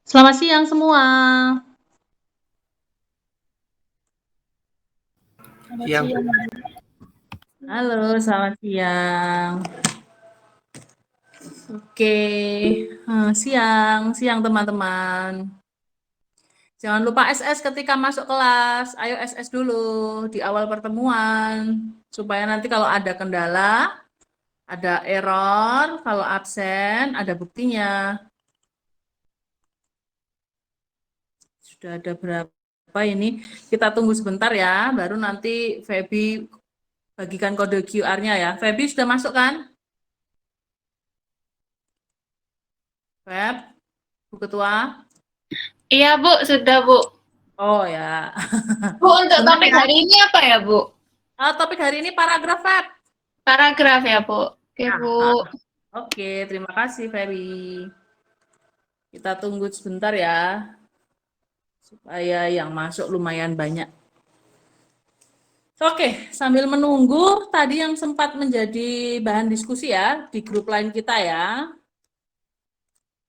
Selamat siang semua. Selamat siang. Halo, selamat siang. Oke, siang teman-teman. Jangan lupa SS ketika masuk kelas. Ayo SS dulu di awal pertemuan. Supaya nanti kalau ada kendala, ada error, kalau absen, ada buktinya. Sudah ada berapa ini? Kita tunggu sebentar ya, baru nanti Feby bagikan kode QR-nya ya. Feby sudah masuk kan? Feb, Bu Ketua? Iya, Bu, sudah, Bu. Oh ya. Bu, untuk Benar topik ya. hari ini apa ya, Bu? Topik hari ini paragraf Feb. Paragraf ya, Bu. Oke, Ya, Bu. oke, terima kasih Ferry. Kita tunggu sebentar ya, supaya yang masuk lumayan banyak. Oke, sambil menunggu, tadi yang sempat menjadi bahan diskusi ya, di grup lain kita ya.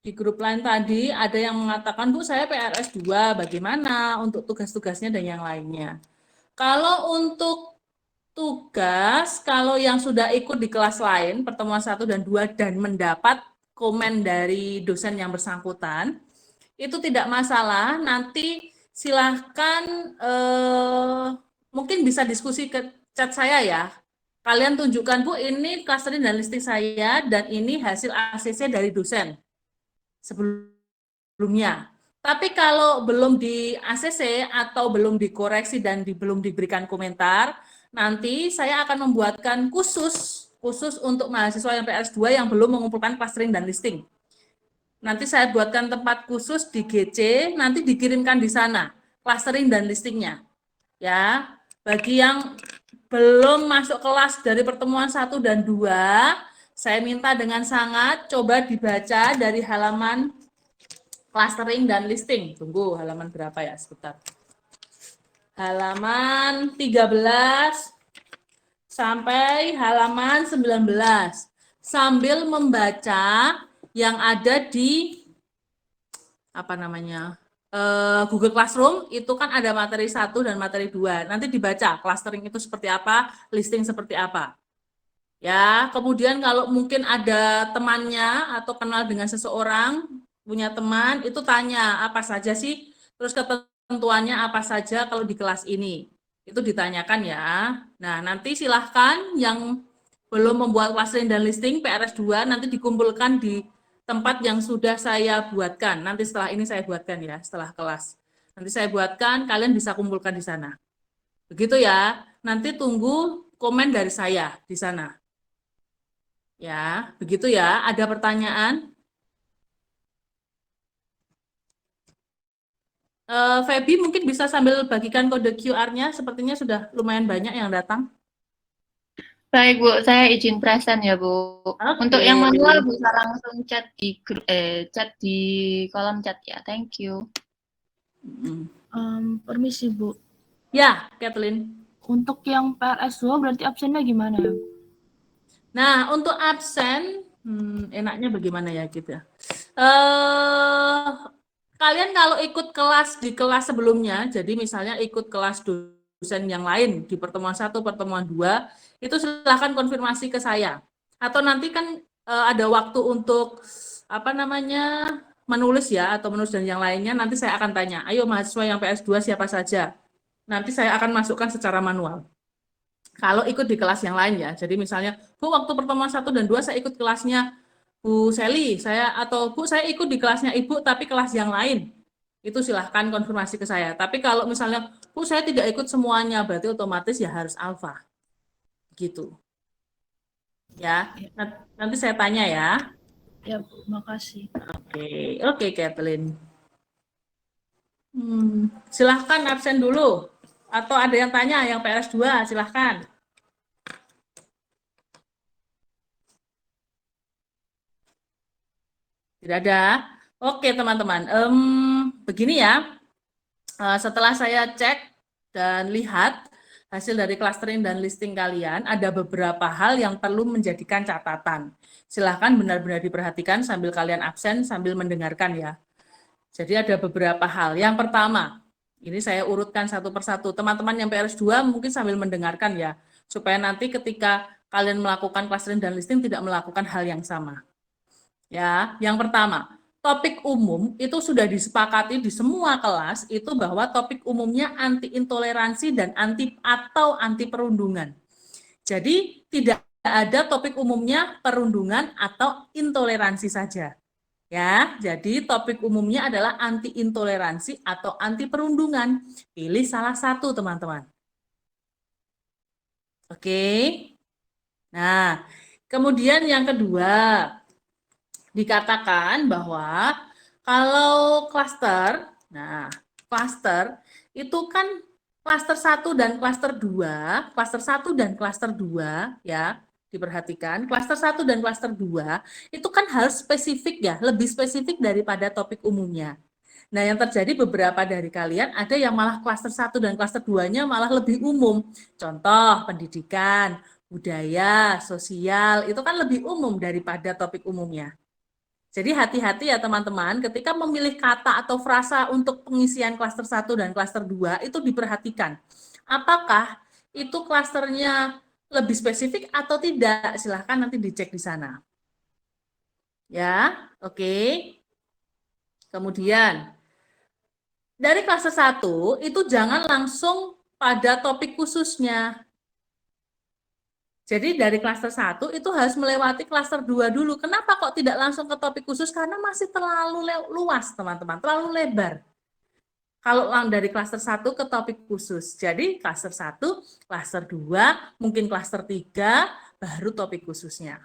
Di grup lain tadi ada yang mengatakan, Bu, saya PRS 2, bagaimana untuk tugas-tugasnya dan yang lainnya. Kalau untuk tugas, kalau yang sudah ikut di kelas lain, pertemuan 1 dan 2, dan mendapat komen dari dosen yang bersangkutan, itu tidak masalah, nanti silahkan mungkin bisa diskusi ke chat saya ya. Kalian tunjukkan, Bu, ini clustering dan listing saya, dan ini hasil ACC dari dosen sebelumnya. Tapi kalau belum di ACC atau belum dikoreksi dan belum diberikan komentar, nanti saya akan membuatkan khusus untuk mahasiswa yang PS2 yang belum mengumpulkan clustering dan listing. Nanti saya buatkan tempat khusus di GC, nanti dikirimkan di sana clustering dan listingnya. Ya, bagi yang belum masuk kelas dari pertemuan 1 dan 2, saya minta dengan sangat coba dibaca dari halaman clustering dan listing. Tunggu, halaman berapa ya? Sebentar. Halaman 13 sampai halaman 19. Sambil membaca yang ada di apa namanya? Google Classroom itu kan ada materi 1 dan materi 2. Nanti dibaca clustering itu seperti apa, listing seperti apa. Ya, kemudian kalau mungkin ada temannya atau kenal dengan seseorang, punya teman, itu tanya apa saja sih, terus ketentuannya apa saja kalau di kelas ini. Itu ditanyakan ya. Nah, nanti silahkan yang belum membuat clustering dan listing PRS 2 nanti dikumpulkan di tempat yang sudah saya buatkan. Nanti setelah ini saya buatkan ya, setelah kelas. Nanti saya buatkan, kalian bisa kumpulkan di sana. Begitu ya. Nanti tunggu komen dari saya di sana. Ya, begitu ya. Ada pertanyaan? Feby mungkin bisa sambil bagikan kode QR-nya, sepertinya sudah lumayan banyak yang datang. Baik, Bu. Saya izin present ya, Bu. Untuk Oke. yang manual bisa langsung chat di chat di kolom chat ya. Thank you. Permisi, Bu. Ya, Kathleen. Untuk yang PRS2 berarti absennya gimana ya? Nah, untuk absen, enaknya bagaimana ya gitu ya. Kalian kalau ikut kelas di kelas sebelumnya, jadi misalnya ikut kelas dosen yang lain di pertemuan 1, pertemuan 2, itu silahkan konfirmasi ke saya. Atau nanti kan ada waktu untuk apa namanya menulis ya, atau menulis dan yang lainnya, nanti saya akan tanya, ayo mahasiswa yang PS2 siapa saja. Nanti saya akan masukkan secara manual. Kalau ikut di kelas yang lain ya, jadi misalnya, Bu, waktu pertemuan 1 dan 2 saya ikut kelasnya Bu Sally, atau Bu, saya ikut di kelasnya Ibu, tapi kelas yang lain. Itu silahkan konfirmasi ke saya. Tapi kalau misalnya, Bu, saya tidak ikut semuanya, berarti otomatis ya harus alfa. Gitu. Ya, nanti saya tanya ya. Ya, Bu, makasih. Oke, Kathleen. Silahkan absen dulu. Atau ada yang tanya, yang PS2, silahkan. Tidak ada. Oke, teman-teman. Begini ya. Setelah saya cek dan lihat hasil dari clustering dan listing kalian, ada beberapa hal yang perlu menjadikan catatan. Silahkan benar-benar diperhatikan sambil kalian absen, sambil mendengarkan ya. Jadi ada beberapa hal. Yang pertama, ini saya urutkan satu persatu. Teman-teman yang PRS2 mungkin sambil mendengarkan ya, supaya nanti ketika kalian melakukan clustering dan listing tidak melakukan hal yang sama. Ya, yang pertama, topik umum itu sudah disepakati di semua kelas itu bahwa topik umumnya anti intoleransi dan anti perundungan. Jadi tidak ada topik umumnya perundungan atau intoleransi saja. Ya, jadi topik umumnya adalah anti intoleransi atau anti perundungan. Pilih salah satu, teman-teman. Oke. Nah, kemudian yang kedua, dikatakan bahwa kalau klaster, nah, klaster itu kan klaster 1 dan klaster 2, klaster 1 dan klaster 2 ya, diperhatikan, klaster 1 dan klaster 2 itu kan harus spesifik ya, lebih spesifik daripada topik umumnya. Nah, yang terjadi beberapa dari kalian ada yang malah klaster 1 dan klaster 2-nya malah lebih umum. Contoh, pendidikan, budaya, sosial, itu kan lebih umum daripada topik umumnya. Jadi hati-hati ya teman-teman, ketika memilih kata atau frasa untuk pengisian klaster 1 dan klaster 2 itu diperhatikan. Apakah itu klasternya lebih spesifik atau tidak? Silahkan nanti dicek di sana. Ya, oke. Kemudian, dari klaster 1 itu jangan langsung pada topik khususnya. Jadi dari klaster 1 itu harus melewati klaster 2 dulu. Kenapa kok tidak langsung ke topik khusus? Karena masih terlalu luas, teman-teman, terlalu lebar. Kalau dari klaster 1 ke topik khusus. Jadi klaster 1, klaster 2, mungkin klaster 3, baru topik khususnya.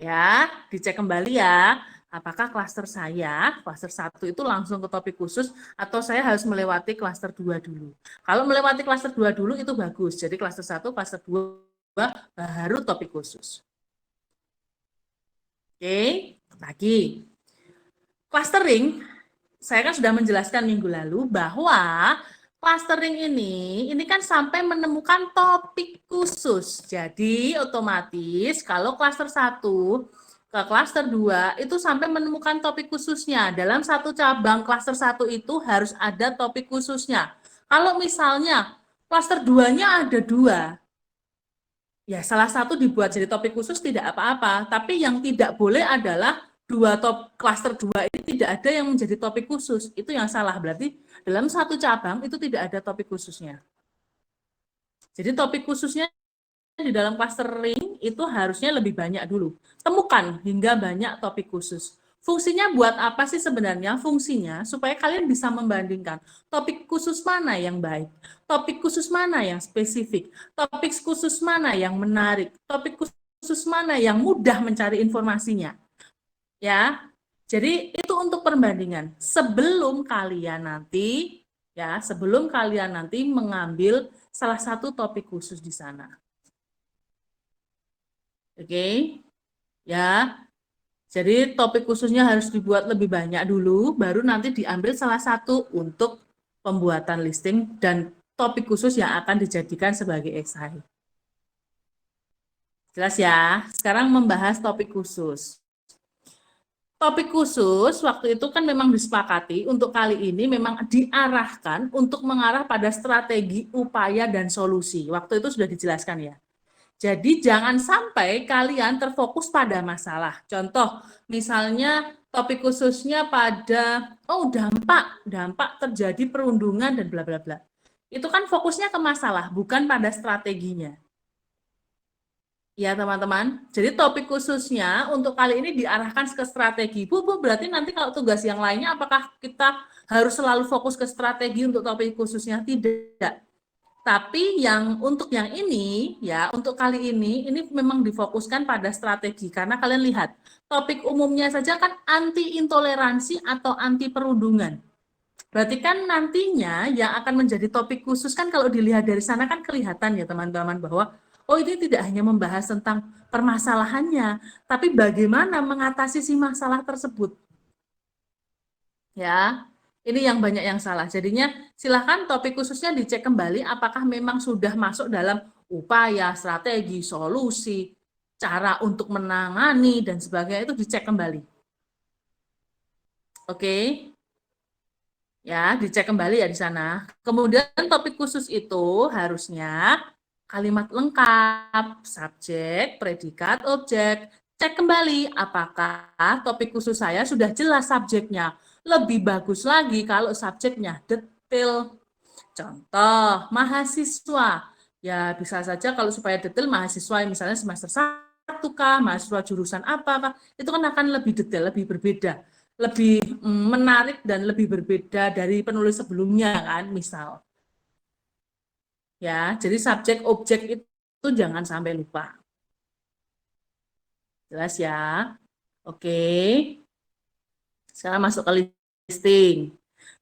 Ya, dicek kembali ya. Apakah klaster saya, klaster 1 itu langsung ke topik khusus, atau saya harus melewati klaster 2 dulu. Kalau melewati klaster 2 dulu itu bagus. Jadi klaster 1, klaster 2, baru topik khusus. Oke, lagi. Clustering, saya kan sudah menjelaskan minggu lalu bahwa clustering ini kan sampai menemukan topik khusus. Jadi otomatis kalau cluster 1 ke cluster 2 itu sampai menemukan topik khususnya. Dalam satu cabang cluster 1 itu harus ada topik khususnya. Kalau misalnya cluster 2-nya ada 2, ya salah satu dibuat jadi topik khusus tidak apa-apa, tapi yang tidak boleh adalah cluster 2 ini tidak ada yang menjadi topik khusus. Itu yang salah, berarti dalam satu cabang itu tidak ada topik khususnya. Jadi topik khususnya di dalam clustering itu harusnya lebih banyak dulu. Temukan hingga banyak topik khusus. Fungsinya buat apa sih sebenarnya? Fungsinya supaya kalian bisa membandingkan topik khusus mana yang baik, topik khusus mana yang spesifik, topik khusus mana yang menarik, topik khusus mana yang mudah mencari informasinya. Ya, jadi itu untuk perbandingan. Sebelum kalian nanti mengambil salah satu topik khusus di sana. Oke, ya. Jadi topik khususnya harus dibuat lebih banyak dulu, baru nanti diambil salah satu untuk pembuatan listing dan topik khusus yang akan dijadikan sebagai esai. Jelas ya? Sekarang membahas topik khusus. Topik khusus waktu itu kan memang disepakati untuk kali ini memang diarahkan untuk mengarah pada strategi, upaya, dan solusi. Waktu itu sudah dijelaskan ya. Jadi jangan sampai kalian terfokus pada masalah. Contoh, misalnya topik khususnya pada dampak terjadi perundungan dan bla bla bla. Itu kan fokusnya ke masalah, bukan pada strateginya. Ya teman-teman, jadi topik khususnya untuk kali ini diarahkan ke strategi. Bu, berarti nanti kalau tugas yang lainnya apakah kita harus selalu fokus ke strategi untuk topik khususnya? Tidak. Tapi untuk yang ini, ya untuk kali ini memang difokuskan pada strategi. Karena kalian lihat, topik umumnya saja kan anti intoleransi atau anti perundungan. Berarti kan nantinya yang akan menjadi topik khusus kan kalau dilihat dari sana kan kelihatan ya teman-teman bahwa oh ini tidak hanya membahas tentang permasalahannya, tapi bagaimana mengatasi si masalah tersebut. Ya, ini yang banyak yang salah. Jadinya silahkan topik khususnya dicek kembali apakah memang sudah masuk dalam upaya, strategi, solusi, cara untuk menangani, dan sebagainya itu dicek kembali. Oke. Ya, dicek kembali ya di sana. Kemudian topik khusus itu harusnya kalimat lengkap, subjek, predikat, objek. Cek kembali apakah topik khusus saya sudah jelas subjeknya. Lebih bagus lagi kalau subjeknya detail. Contoh, mahasiswa. Ya, bisa saja kalau supaya detail mahasiswa misalnya semester 1 kah, mahasiswa jurusan apa kah, itu kan akan lebih detail, lebih berbeda, lebih menarik dan lebih berbeda dari penulis sebelumnya kan, misal. Ya, jadi subjek objek itu jangan sampai lupa. Jelas ya? Oke. Sekarang masuk ke listing.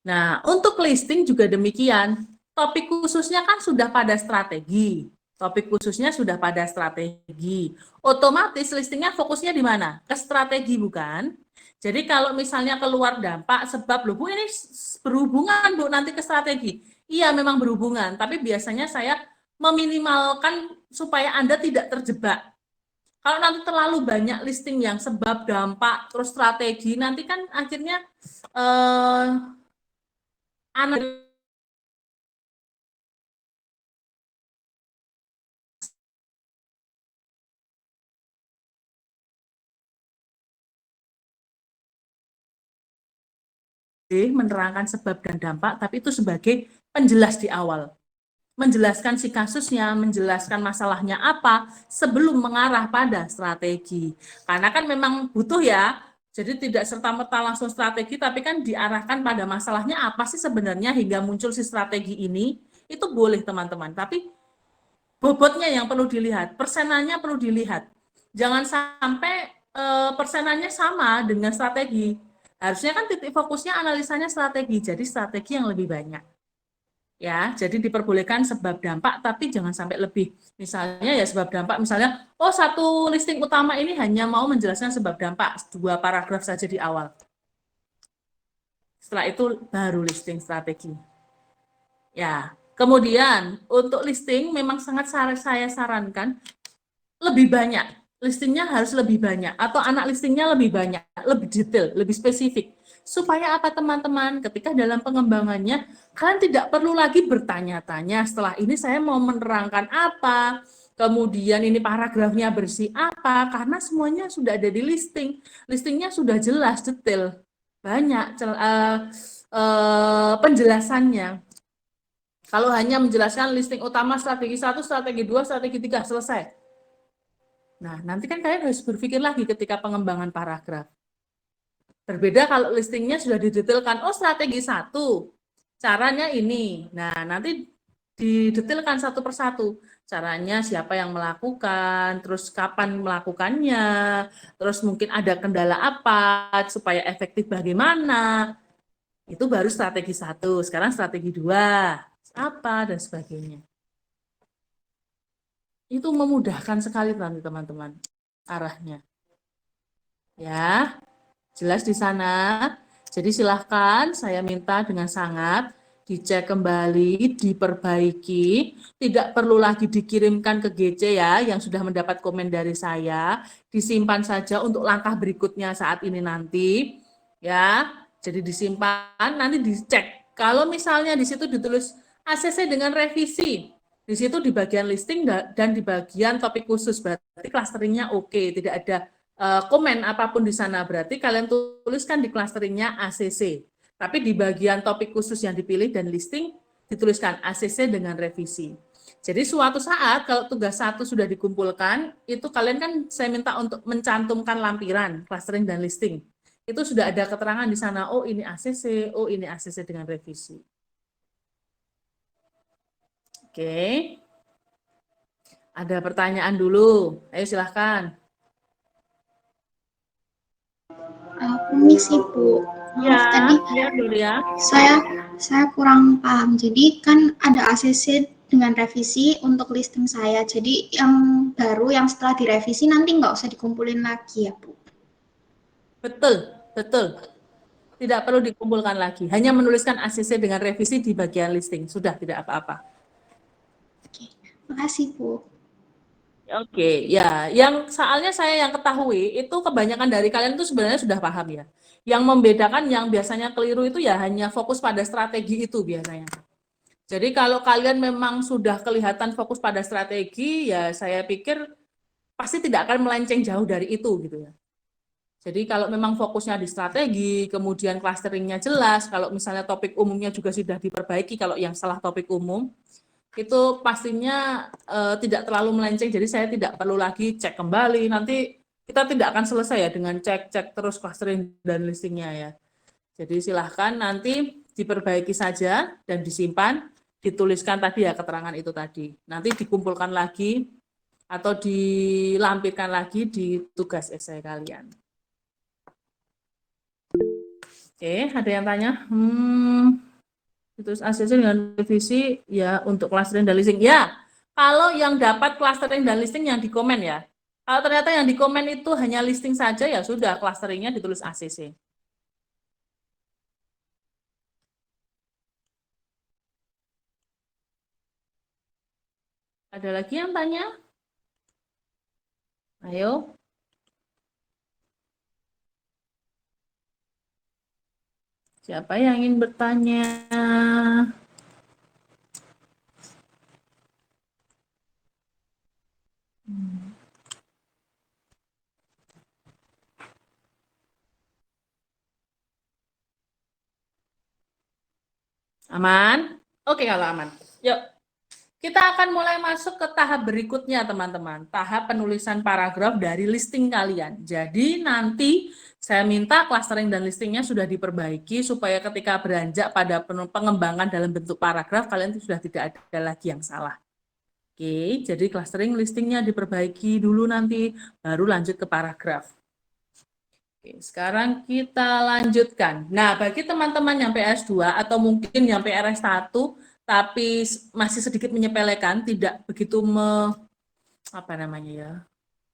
Nah, untuk listing juga demikian. Topik khususnya kan sudah pada strategi. Topik khususnya sudah pada strategi. Otomatis listingnya fokusnya di mana? Ke strategi bukan? Jadi kalau misalnya keluar dampak sebab loh Bu ini berhubungan Bu nanti ke strategi. Iya memang berhubungan, tapi biasanya saya meminimalkan supaya Anda tidak terjebak. Kalau nanti terlalu banyak listing yang sebab, dampak, terus strategi, nanti kan akhirnya anak menerangkan sebab dan dampak, tapi itu sebagai penjelas di awal. Menjelaskan si kasusnya, menjelaskan masalahnya apa, sebelum mengarah pada strategi. Karena kan memang butuh ya, jadi tidak serta-merta langsung strategi, tapi kan diarahkan pada masalahnya apa sih sebenarnya hingga muncul si strategi ini, itu boleh teman-teman. Tapi bobotnya yang perlu dilihat, persenannya perlu dilihat. Jangan sampai persenannya sama dengan strategi. Harusnya kan titik fokusnya analisanya strategi, jadi strategi yang lebih banyak. Ya, jadi diperbolehkan sebab dampak, tapi jangan sampai lebih. Misalnya ya sebab dampak, misalnya, oh satu listing utama ini hanya mau menjelaskan sebab dampak, 2 paragraf saja di awal. Setelah itu baru listing strategi. Ya, kemudian untuk listing memang sangat saya sarankan lebih banyak. Listingnya harus lebih banyak, atau anak listingnya lebih banyak, lebih detail, lebih spesifik. Supaya apa teman-teman, ketika dalam pengembangannya, kalian tidak perlu lagi bertanya-tanya, setelah ini saya mau menerangkan apa, kemudian ini paragrafnya bersih apa, karena semuanya sudah ada di listing. Listingnya sudah jelas, detail, banyak penjelasannya. Kalau hanya menjelaskan listing utama strategi 1, strategi 2, strategi 3, selesai. Nah, nanti kan kalian harus berpikir lagi ketika pengembangan paragraf. Berbeda kalau listingnya sudah didetailkan, oh strategi 1, caranya ini. Nah, nanti didetailkan satu persatu. Caranya siapa yang melakukan, terus kapan melakukannya, terus mungkin ada kendala apa, supaya efektif bagaimana. Itu baru strategi 1, sekarang strategi 2, apa, dan sebagainya. Itu memudahkan sekali nanti teman-teman arahnya. Ya, jelas di sana. Jadi silahkan saya minta dengan sangat dicek kembali, diperbaiki. Tidak perlu lagi dikirimkan ke GC ya, yang sudah mendapat komen dari saya. Disimpan saja untuk langkah berikutnya saat ini nanti. Ya, jadi disimpan, nanti dicek. Kalau misalnya di situ ditulis ACC dengan revisi, di situ di bagian listing dan di bagian topik khusus, berarti clusteringnya oke, tidak ada komen apapun di sana, berarti kalian tuliskan di clusteringnya ACC. Tapi di bagian topik khusus yang dipilih dan listing, dituliskan ACC dengan revisi. Jadi suatu saat kalau tugas 1 sudah dikumpulkan, itu kalian kan saya minta untuk mencantumkan lampiran, clustering dan listing. Itu sudah ada keterangan di sana, oh ini ACC, oh ini ACC dengan revisi. Oke. Ada pertanyaan dulu, ayo silahkan. Permisi Bu, Ya, tadi ya dulu ya. saya kurang paham. Jadi kan ada ACC dengan revisi untuk listing saya. Jadi yang baru yang setelah direvisi nanti nggak usah dikumpulin lagi ya Bu? Betul, betul. Tidak perlu dikumpulkan lagi. Hanya menuliskan ACC dengan revisi di bagian listing. Sudah tidak apa-apa. Oke, makasih Bu. Oke, ya, yang soalnya saya yang ketahui itu kebanyakan dari kalian itu sebenarnya sudah paham ya. Yang membedakan yang biasanya keliru itu ya hanya fokus pada strategi itu biasanya. Jadi kalau kalian memang sudah kelihatan fokus pada strategi, ya saya pikir pasti tidak akan melenceng jauh dari itu gitu ya. Jadi kalau memang fokusnya di strategi, kemudian clusteringnya jelas, kalau misalnya topik umumnya juga sudah diperbaiki, kalau yang salah topik umum, itu pastinya tidak terlalu melenceng, jadi saya tidak perlu lagi cek kembali, nanti kita tidak akan selesai ya dengan cek-cek terus clustering dan listingnya ya. Jadi silahkan nanti diperbaiki saja dan disimpan, dituliskan tadi ya keterangan itu tadi. Nanti dikumpulkan lagi atau dilampirkan lagi di tugas esai kalian. Oke, ada yang tanya? Terus ACC dengan revisi ya untuk clustering dan listing. Ya, kalau yang dapat clustering dan listing yang di komen ya. Kalau ternyata yang di komen itu hanya listing saja ya sudah clusteringnya ditulis ACC. Ada lagi yang tanya? Ayo. Siapa yang ingin bertanya? Aman? Oke kalau aman. Yuk, kita akan mulai masuk ke tahap berikutnya teman-teman. Tahap penulisan paragraf dari listing kalian. Jadi nanti saya minta clustering dan listingnya sudah diperbaiki supaya ketika beranjak pada pengembangan dalam bentuk paragraf, kalian sudah tidak ada lagi yang salah. Oke, jadi clustering listingnya diperbaiki dulu nanti, baru lanjut ke paragraf. Oke, sekarang kita lanjutkan. Nah, bagi teman-teman yang PS2 atau mungkin yang PRS1 tapi masih sedikit menyepelekan, tidak begitu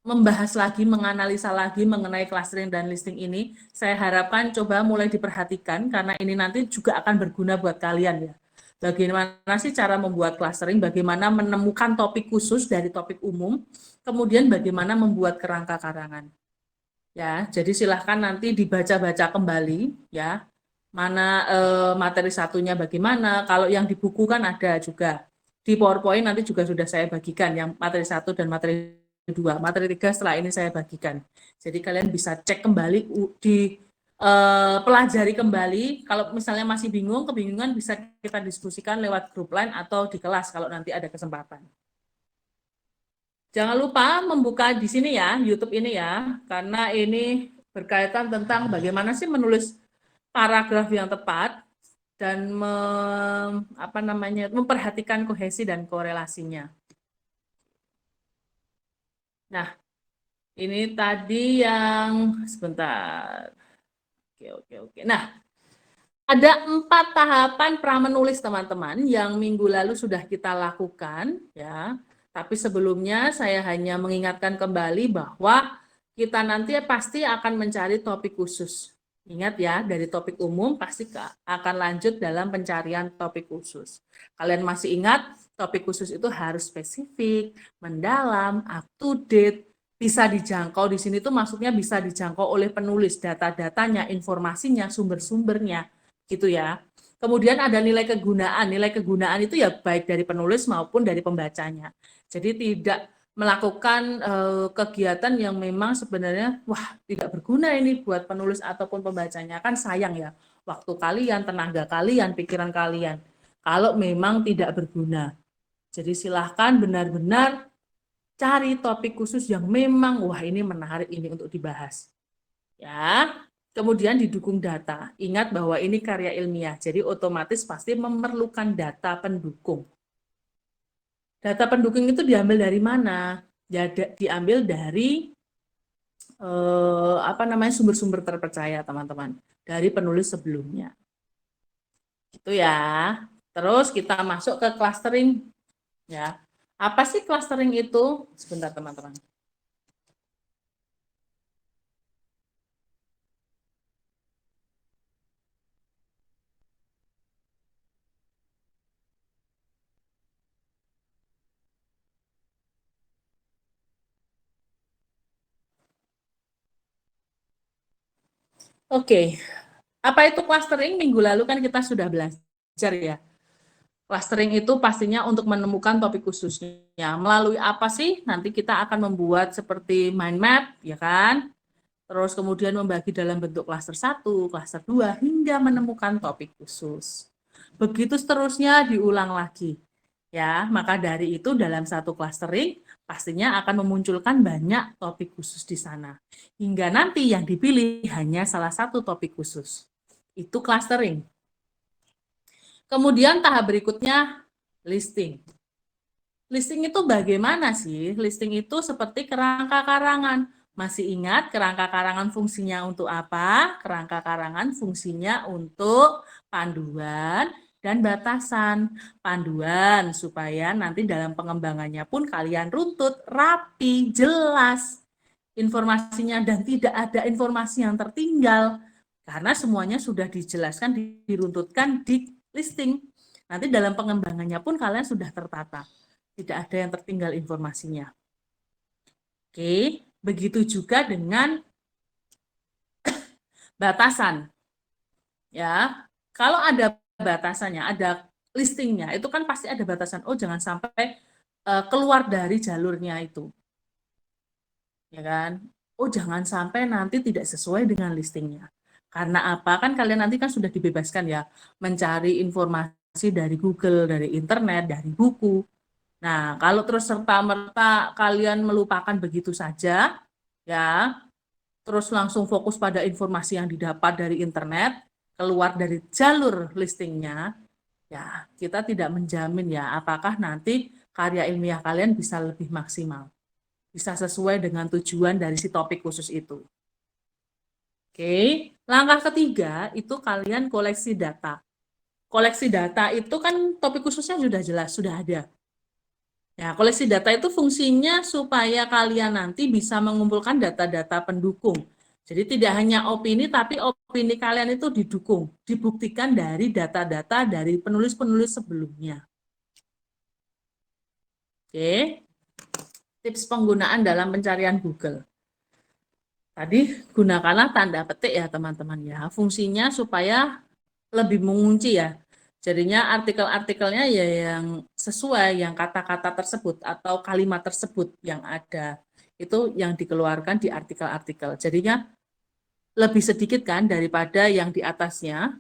membahas lagi, menganalisa lagi mengenai clustering dan listing ini, saya harapkan coba mulai diperhatikan karena ini nanti juga akan berguna buat kalian ya. Bagaimana sih cara membuat clustering, bagaimana menemukan topik khusus dari topik umum, kemudian bagaimana membuat kerangka karangan. Ya, jadi silahkan nanti dibaca-baca kembali ya. Mana materi satunya bagaimana, kalau yang di buku kan ada juga. Di PowerPoint nanti juga sudah saya bagikan yang materi 1 dan materi 2. Materi 3 setelah ini saya bagikan. Jadi kalian bisa cek kembali di pelajari kembali. Kalau misalnya masih bingung, kebingungan bisa kita diskusikan lewat grup line atau di kelas kalau nanti ada kesempatan. Jangan lupa membuka di sini ya, YouTube ini ya, karena ini berkaitan tentang bagaimana sih menulis paragraf yang tepat dan memperhatikan kohesi dan korelasinya. Nah, ini tadi yang sebentar. Oke. Nah, ada 4 tahapan pra-menulis teman-teman yang minggu lalu sudah kita lakukan ya. Tapi sebelumnya saya hanya mengingatkan kembali bahwa kita nanti pasti akan mencari topik khusus. Ingat ya, dari topik umum pasti akan lanjut dalam pencarian topik khusus. Kalian masih ingat, topik khusus itu harus spesifik, mendalam, up to date, bisa dijangkau. Di sini tuh maksudnya bisa dijangkau oleh penulis, data-datanya, informasinya, sumber-sumbernya, gitu ya. Kemudian ada nilai kegunaan. Nilai kegunaan itu ya baik dari penulis maupun dari pembacanya. Jadi tidak melakukan kegiatan yang memang sebenarnya tidak berguna ini buat penulis ataupun pembacanya, kan sayang ya waktu kalian, tenaga kalian, pikiran kalian kalau memang tidak berguna. Jadi silahkan benar-benar cari topik khusus yang memang ini menarik ini untuk dibahas ya. Kemudian didukung data. Ingat bahwa ini karya ilmiah, jadi otomatis pasti memerlukan data pendukung. Data pendukung itu diambil dari mana? Ya, diambil dari sumber-sumber terpercaya, teman-teman, dari penulis sebelumnya. Itu ya. Terus kita masuk ke clustering ya. Apa sih clustering itu? Sebentar, teman-teman. Oke. Apa itu clustering? Minggu lalu kan kita sudah belajar ya. Clustering itu pastinya untuk menemukan topik khususnya. Melalui apa sih? Nanti kita akan membuat seperti mind map, ya kan? Terus kemudian membagi dalam bentuk klaster 1, klaster 2, hingga menemukan topik khusus. Begitu seterusnya diulang lagi. Ya, maka dari itu dalam satu clustering pastinya akan memunculkan banyak topik khusus di sana. Hingga nanti yang dipilih hanya salah satu topik khusus. Itu clustering. Kemudian tahap berikutnya listing. Listing itu bagaimana sih? Listing itu seperti kerangka karangan. Masih ingat kerangka karangan fungsinya untuk apa? Kerangka karangan fungsinya untuk panduan dan batasan. Panduan supaya nanti dalam pengembangannya pun kalian runtut, rapi, jelas informasinya dan tidak ada informasi yang tertinggal. Karena semuanya sudah dijelaskan, diruntutkan di listing. Nanti dalam pengembangannya pun kalian sudah tertata. Tidak ada yang tertinggal informasinya. Oke, begitu juga dengan batasan. Ya, kalau ada batasannya, ada listingnya, itu kan pasti ada batasan. Oh, jangan sampai keluar dari jalurnya itu. Ya kan? Oh, jangan sampai nanti tidak sesuai dengan listingnya. Karena apa? Kan kalian nanti kan sudah dibebaskan ya, mencari informasi dari Google, dari internet, dari buku. Nah, kalau terus serta-merta kalian melupakan begitu saja, ya, terus langsung fokus pada informasi yang didapat dari internet, keluar dari jalur listingnya, ya, kita tidak menjamin ya, apakah nanti karya ilmiah kalian bisa lebih maksimal, bisa sesuai dengan tujuan dari si topik khusus itu. Oke, langkah ketiga itu kalian koleksi data. Koleksi data itu kan topik khususnya sudah jelas, sudah ada. Ya, koleksi data itu fungsinya supaya kalian nanti bisa mengumpulkan data-data pendukung. Jadi tidak hanya opini, tapi opini kalian itu didukung, dibuktikan dari data-data dari penulis-penulis sebelumnya. Oke, tips penggunaan dalam pencarian Google. Tadi gunakanlah tanda petik ya teman-teman ya. Fungsinya supaya lebih mengunci ya. Jadinya artikel-artikelnya ya yang sesuai, yang kata-kata tersebut atau kalimat tersebut yang ada. Itu yang dikeluarkan di artikel-artikel. Jadinya lebih sedikit kan daripada yang di atasnya.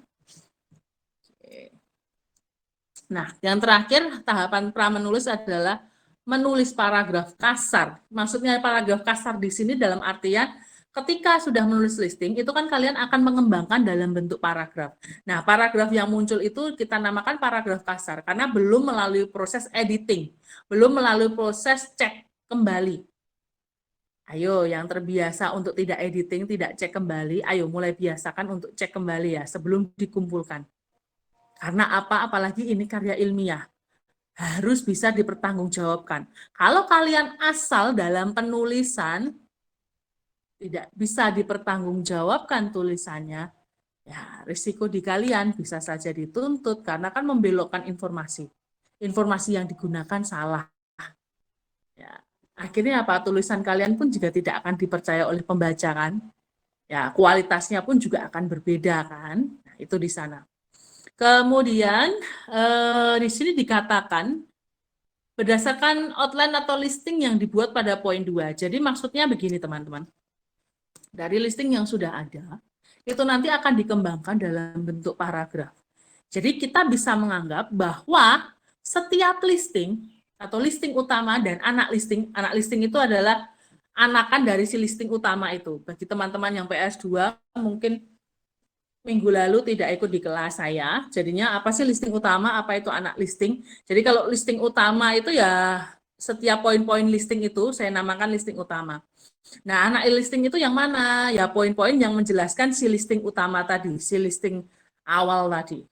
Nah, yang terakhir tahapan pra-menulis adalah menulis paragraf kasar. Maksudnya paragraf kasar di sini dalam artian ketika sudah menulis listing, itu kan kalian akan mengembangkan dalam bentuk paragraf. Nah, paragraf yang muncul itu kita namakan paragraf kasar, karena belum melalui proses editing, belum melalui proses cek kembali. Ayo, yang terbiasa untuk tidak editing, tidak cek kembali, ayo mulai biasakan untuk cek kembali ya, sebelum dikumpulkan. Karena apa? Apalagi ini karya ilmiah. Harus bisa dipertanggungjawabkan. Kalau kalian asal dalam penulisan, tidak bisa dipertanggungjawabkan tulisannya, ya risiko di kalian bisa saja dituntut karena kan membelokkan informasi. Informasi yang digunakan salah. Ya, akhirnya apa? Tulisan kalian pun juga tidak akan dipercaya oleh pembaca kan? Ya, kualitasnya pun juga akan berbeda kan? Nah, itu di sana. Kemudian di sini dikatakan berdasarkan outline atau listing yang dibuat pada poin 2. Jadi maksudnya begini teman-teman. Dari listing yang sudah ada, itu nanti akan dikembangkan dalam bentuk paragraf. Jadi kita bisa menganggap bahwa setiap listing atau listing utama dan anak listing itu adalah anakan dari si listing utama itu. Bagi teman-teman yang PS2 mungkin minggu lalu tidak ikut di kelas saya, jadinya apa sih listing utama, apa itu anak listing. Jadi kalau listing utama itu ya setiap poin-poin listing itu saya namakan listing utama. Nah, anak listing itu yang mana? Ya poin-poin yang menjelaskan si listing utama tadi, si listing awal tadi.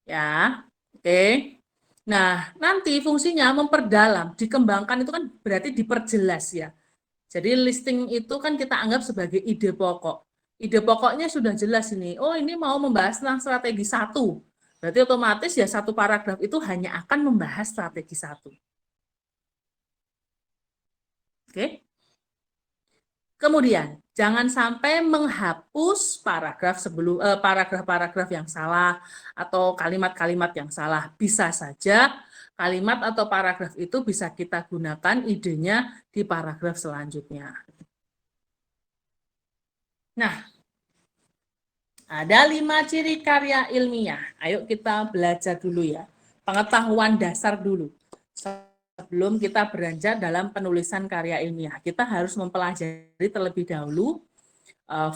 Ya, oke. Nah, nanti fungsinya memperdalam, dikembangkan itu kan berarti diperjelas ya. Jadi listing itu kan kita anggap sebagai ide pokok. Ide pokoknya sudah jelas ini. Oh, ini mau membahas tentang strategi 1. Berarti otomatis ya satu paragraf itu hanya akan membahas strategi 1. Oke. Kemudian, Jangan sampai menghapus paragraf-paragraf yang salah atau kalimat-kalimat yang salah. Bisa saja kalimat atau paragraf itu bisa kita gunakan idenya di paragraf selanjutnya. Nah, ada 5 ciri karya ilmiah. Ayo kita belajar dulu ya. Pengetahuan dasar dulu. Sebelum kita beranjak dalam penulisan karya ilmiah, kita harus mempelajari terlebih dahulu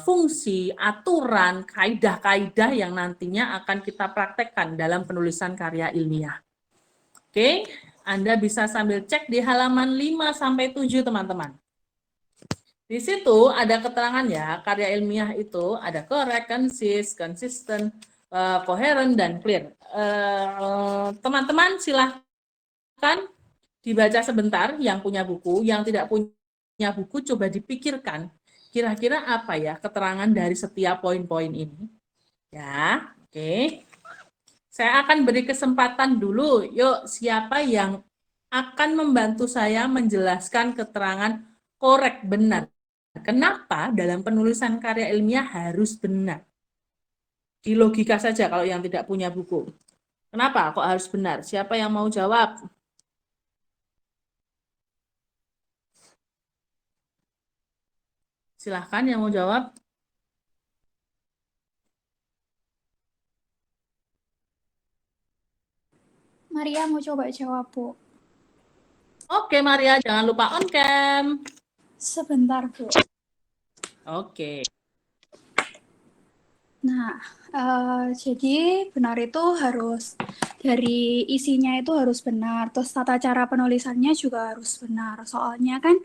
fungsi, aturan, kaidah-kaidah yang nantinya akan kita praktekkan dalam penulisan karya ilmiah. Oke, Anda bisa sambil cek di halaman 5 sampai 7 teman-teman. Di situ ada keterangan ya, karya ilmiah itu ada correct, concise, consistent, coherent, dan clear. Teman-teman silahkan dibaca sebentar yang punya buku, yang tidak punya buku coba dipikirkan kira-kira apa ya keterangan dari setiap poin-poin ini. Ya, oke. Saya akan beri kesempatan dulu. Yuk, siapa yang akan membantu saya menjelaskan keterangan korek benar? Kenapa dalam penulisan karya ilmiah harus benar? Di logika saja kalau yang tidak punya buku. Kenapa kok harus benar? Siapa yang mau jawab? Silahkan yang mau jawab. Maria mau coba jawab, Bu. Oke, Maria, jangan lupa on cam. Sebentar, Bu. Oke. Nah, jadi benar itu harus dari isinya itu harus benar, terus tata cara penulisannya juga harus benar. Soalnya kan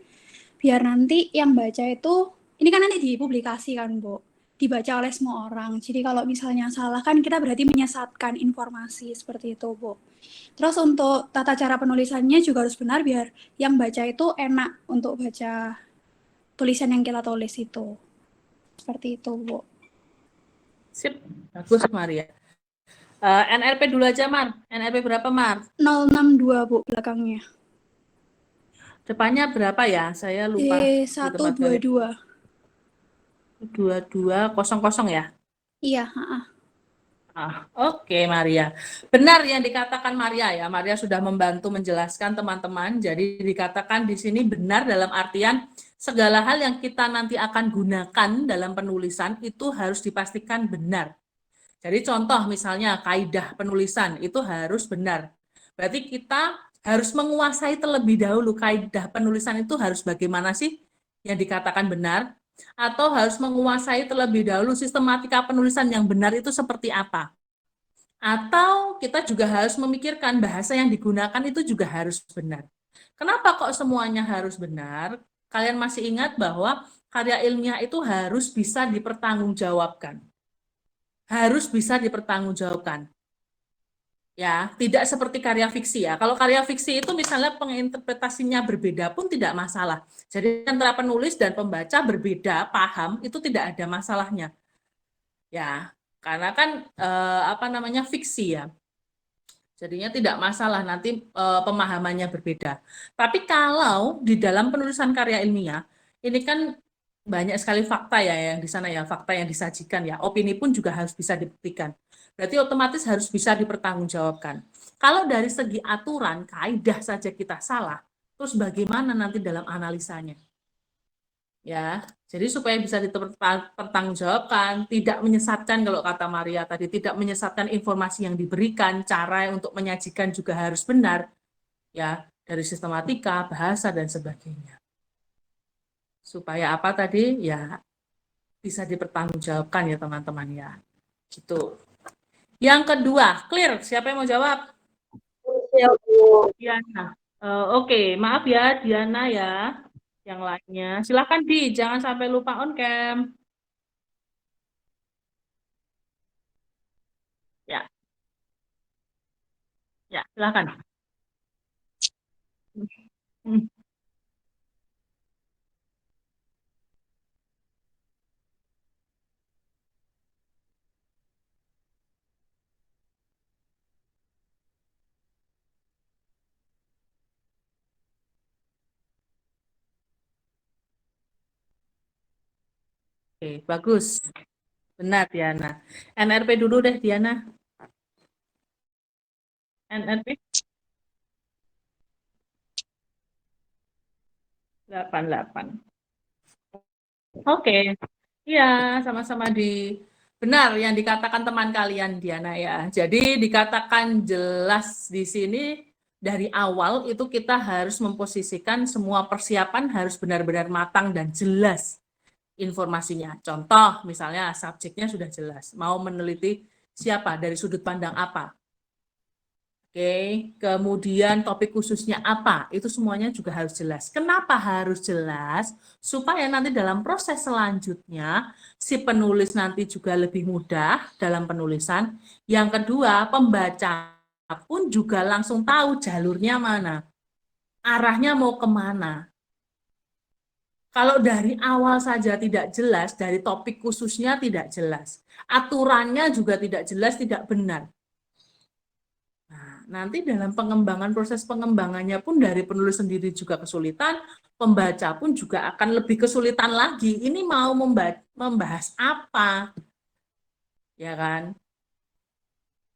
biar nanti yang baca itu, ini kan nanti dipublikasi kan, Bu, dibaca oleh semua orang. Jadi kalau misalnya salah kan kita berarti menyesatkan informasi seperti itu, Bu. Terus untuk tata cara penulisannya juga harus benar biar yang baca itu enak untuk baca tulisan yang kita tulis itu. Seperti itu, Bu. Sip, bagus Maria. NRP dulu aja, Mar. NRP berapa, Mar? 062, Bu, belakangnya. Depannya berapa ya? Saya lupa. D122. 2200 ya? Iya, Oke, Maria. Benar yang dikatakan Maria ya. Maria sudah membantu menjelaskan teman-teman. Jadi dikatakan di sini benar dalam artian segala hal yang kita nanti akan gunakan dalam penulisan itu harus dipastikan benar. Jadi contoh misalnya kaidah penulisan itu harus benar. Berarti kita harus menguasai terlebih dahulu kaidah penulisan itu harus bagaimana sih yang dikatakan benar, atau harus menguasai terlebih dahulu sistematika penulisan yang benar itu seperti apa. Atau kita juga harus memikirkan bahasa yang digunakan itu juga harus benar. Kenapa kok semuanya harus benar? Kalian masih ingat bahwa karya ilmiah itu harus bisa dipertanggungjawabkan. Harus bisa dipertanggungjawabkan. Ya, tidak seperti karya fiksi ya. Kalau karya fiksi itu misalnya penginterpretasinya berbeda pun tidak masalah. Jadi antara penulis dan pembaca berbeda, paham, itu tidak ada masalahnya. Ya, karena kan fiksi ya. Jadinya tidak masalah nanti pemahamannya berbeda. Tapi kalau di dalam penulisan karya ilmiah, ini kan banyak sekali fakta ya yang di sana ya, fakta yang disajikan ya. Opini pun juga harus bisa dibuktikan. Berarti otomatis harus bisa dipertanggungjawabkan. Kalau dari segi aturan, kaidah saja kita salah, terus bagaimana nanti dalam analisanya? Ya, jadi supaya bisa dipertanggungjawabkan, tidak menyesatkan kalau kata Maria tadi, tidak menyesatkan informasi yang diberikan, cara untuk menyajikan juga harus benar, ya, dari sistematika, bahasa, dan sebagainya. Supaya apa tadi? Ya, bisa dipertanggungjawabkan ya teman-teman ya. Gitu. Yang kedua, clear. Siapa yang mau jawab? Ya, Bu. Diana. Oke, maaf ya Diana ya. Yang lainnya, silakan Di, jangan sampai lupa on cam. Ya, ya, silakan. Hmm. Oke, bagus. Benar, Diana. NRP dulu deh, Diana. NRP 88. Oke. Iya, sama-sama benar yang dikatakan teman kalian, Diana ya. Jadi dikatakan jelas di sini dari awal itu kita harus memposisikan semua persiapan harus benar-benar matang dan jelas informasinya. Contoh, misalnya subjeknya sudah jelas, mau meneliti siapa, dari sudut pandang apa. Oke, kemudian topik khususnya apa, itu semuanya juga harus jelas. Kenapa harus jelas? Supaya nanti dalam proses selanjutnya, si penulis nanti juga lebih mudah dalam penulisan. Yang kedua, pembaca pun juga langsung tahu jalurnya mana, arahnya mau kemana. Kalau dari awal saja tidak jelas, dari topik khususnya tidak jelas, aturannya juga tidak jelas, tidak benar. Nanti dalam pengembangan, proses pengembangannya pun dari penulis sendiri juga kesulitan, pembaca pun juga akan lebih kesulitan lagi. Ini mau membahas apa? Ya kan?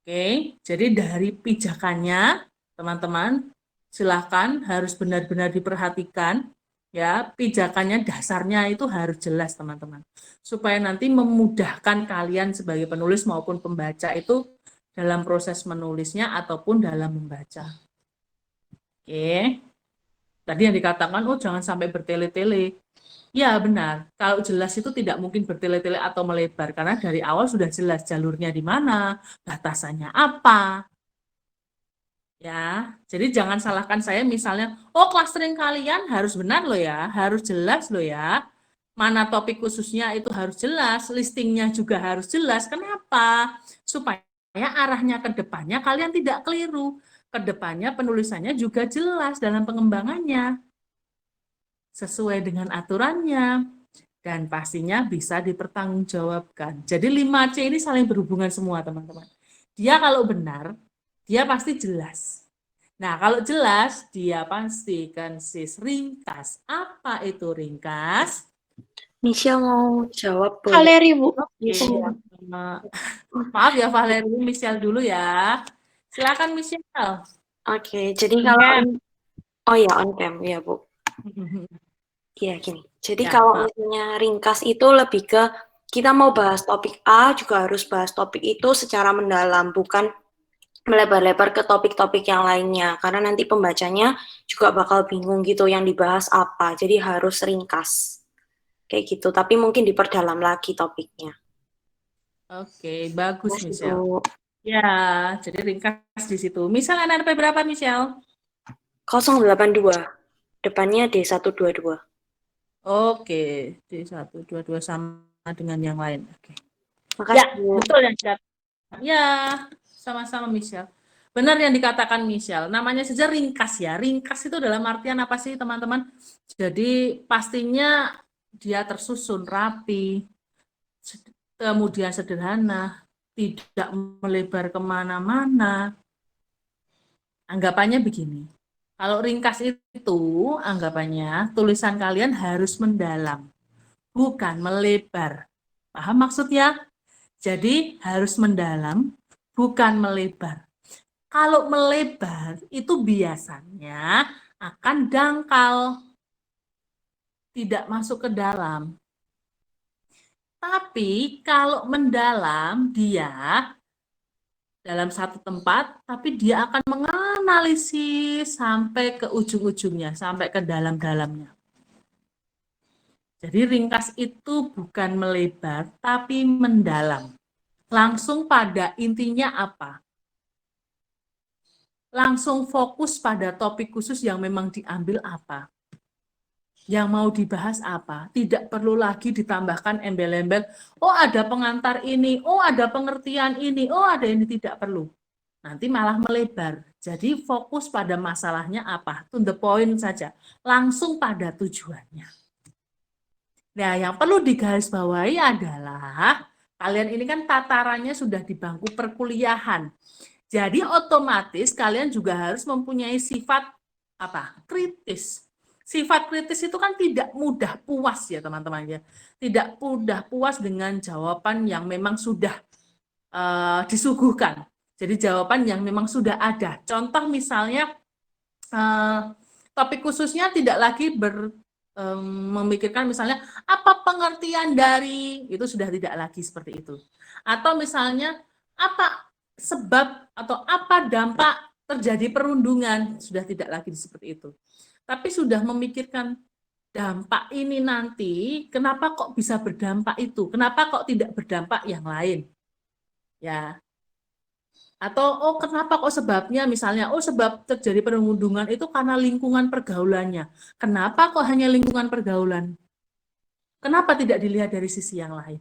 Oke, jadi dari pijakannya, teman-teman, silakan harus benar-benar diperhatikan. Ya, pijakannya dasarnya itu harus jelas, teman-teman. Supaya nanti memudahkan kalian sebagai penulis maupun pembaca itu dalam proses menulisnya ataupun dalam membaca. Oke. Tadi yang dikatakan, oh jangan sampai bertele-tele. Ya benar, kalau jelas itu tidak mungkin bertele-tele atau melebar, karena dari awal sudah jelas jalurnya di mana, batasannya apa. Ya, jadi jangan salahkan saya misalnya, oh clustering kalian harus benar loh ya, harus jelas loh ya. Mana topik khususnya itu harus jelas, listingnya juga harus jelas. Kenapa? Supaya arahnya ke depannya kalian tidak keliru. Ke depannya penulisannya juga jelas dalam pengembangannya. Sesuai dengan aturannya. Dan pastinya bisa dipertanggungjawabkan. Jadi 5C ini saling berhubungan semua, teman-teman. Dia kalau benar, dia pasti jelas. Nah, kalau jelas, dia pasti konsis ringkas. Apa itu ringkas? Michelle mau jawab, boleh? Valeri, Bu. Oke. Maaf ya Valeri, Michelle dulu ya. Silakan Michelle. Oke, jadi kalau oh ya on cam ya Bu. Iya gini. Jadi Ya, kalau misalnya ringkas itu lebih ke kita mau bahas topik A juga harus bahas topik itu secara mendalam, bukan melebar-lebar ke topik-topik yang lainnya, karena nanti pembacanya juga bakal bingung gitu yang dibahas apa. Jadi harus ringkas. Kayak gitu, tapi mungkin diperdalam lagi topiknya. Oke, bagus Mas, Michelle. Bu. Ya, jadi ringkas di situ. Misal NRP berapa Michelle? 082. Depannya D122. Oke, D122 sama dengan yang lain. Oke. Makasih, Ya, Bu. betul yang dikatakan. Ya, sama-sama Michelle. Benar yang dikatakan Michelle. Namanya saja ringkas ya. Ringkas itu dalam artian apa sih teman-teman? Jadi pastinya dia tersusun rapi, kemudian sederhana, tidak melebar kemana-mana. Anggapannya begini, kalau ringkas itu anggapannya tulisan kalian harus mendalam, bukan melebar. Paham maksudnya? Jadi harus mendalam, bukan melebar. Kalau melebar itu biasanya akan dangkal, tidak masuk ke dalam. Tapi kalau mendalam dia dalam satu tempat, tapi dia akan menganalisis sampai ke ujung-ujungnya, sampai ke dalam-dalamnya. Jadi ringkas itu bukan melebar, tapi mendalam. Langsung pada intinya apa? Langsung fokus pada topik khusus yang memang diambil apa. Yang mau dibahas apa, tidak perlu lagi ditambahkan embel-embel, oh ada pengantar ini, oh ada pengertian ini, oh ada ini, tidak perlu. Nanti malah melebar. Jadi fokus pada masalahnya apa, to the point saja, langsung pada tujuannya. Nah, yang perlu digarisbawahi adalah, kalian ini kan tatarannya sudah di bangku perkuliahan. Jadi otomatis kalian juga harus mempunyai sifat apa? Kritis. Sifat kritis itu kan tidak mudah puas ya teman-teman ya. Tidak mudah puas dengan jawaban yang memang sudah disuguhkan. Jadi jawaban yang memang sudah ada. Contoh misalnya topik khususnya tidak lagi memikirkan misalnya apa pengertian dari, itu sudah tidak lagi seperti itu. Atau misalnya apa sebab atau apa dampak terjadi perundungan, sudah tidak lagi seperti itu. Tapi sudah memikirkan dampak ini nanti, kenapa kok bisa berdampak itu? Kenapa kok tidak berdampak yang lain? Ya. Atau oh kenapa kok sebabnya misalnya oh sebab terjadi perundungan itu karena lingkungan pergaulannya. Kenapa kok hanya lingkungan pergaulan? Kenapa tidak dilihat dari sisi yang lain?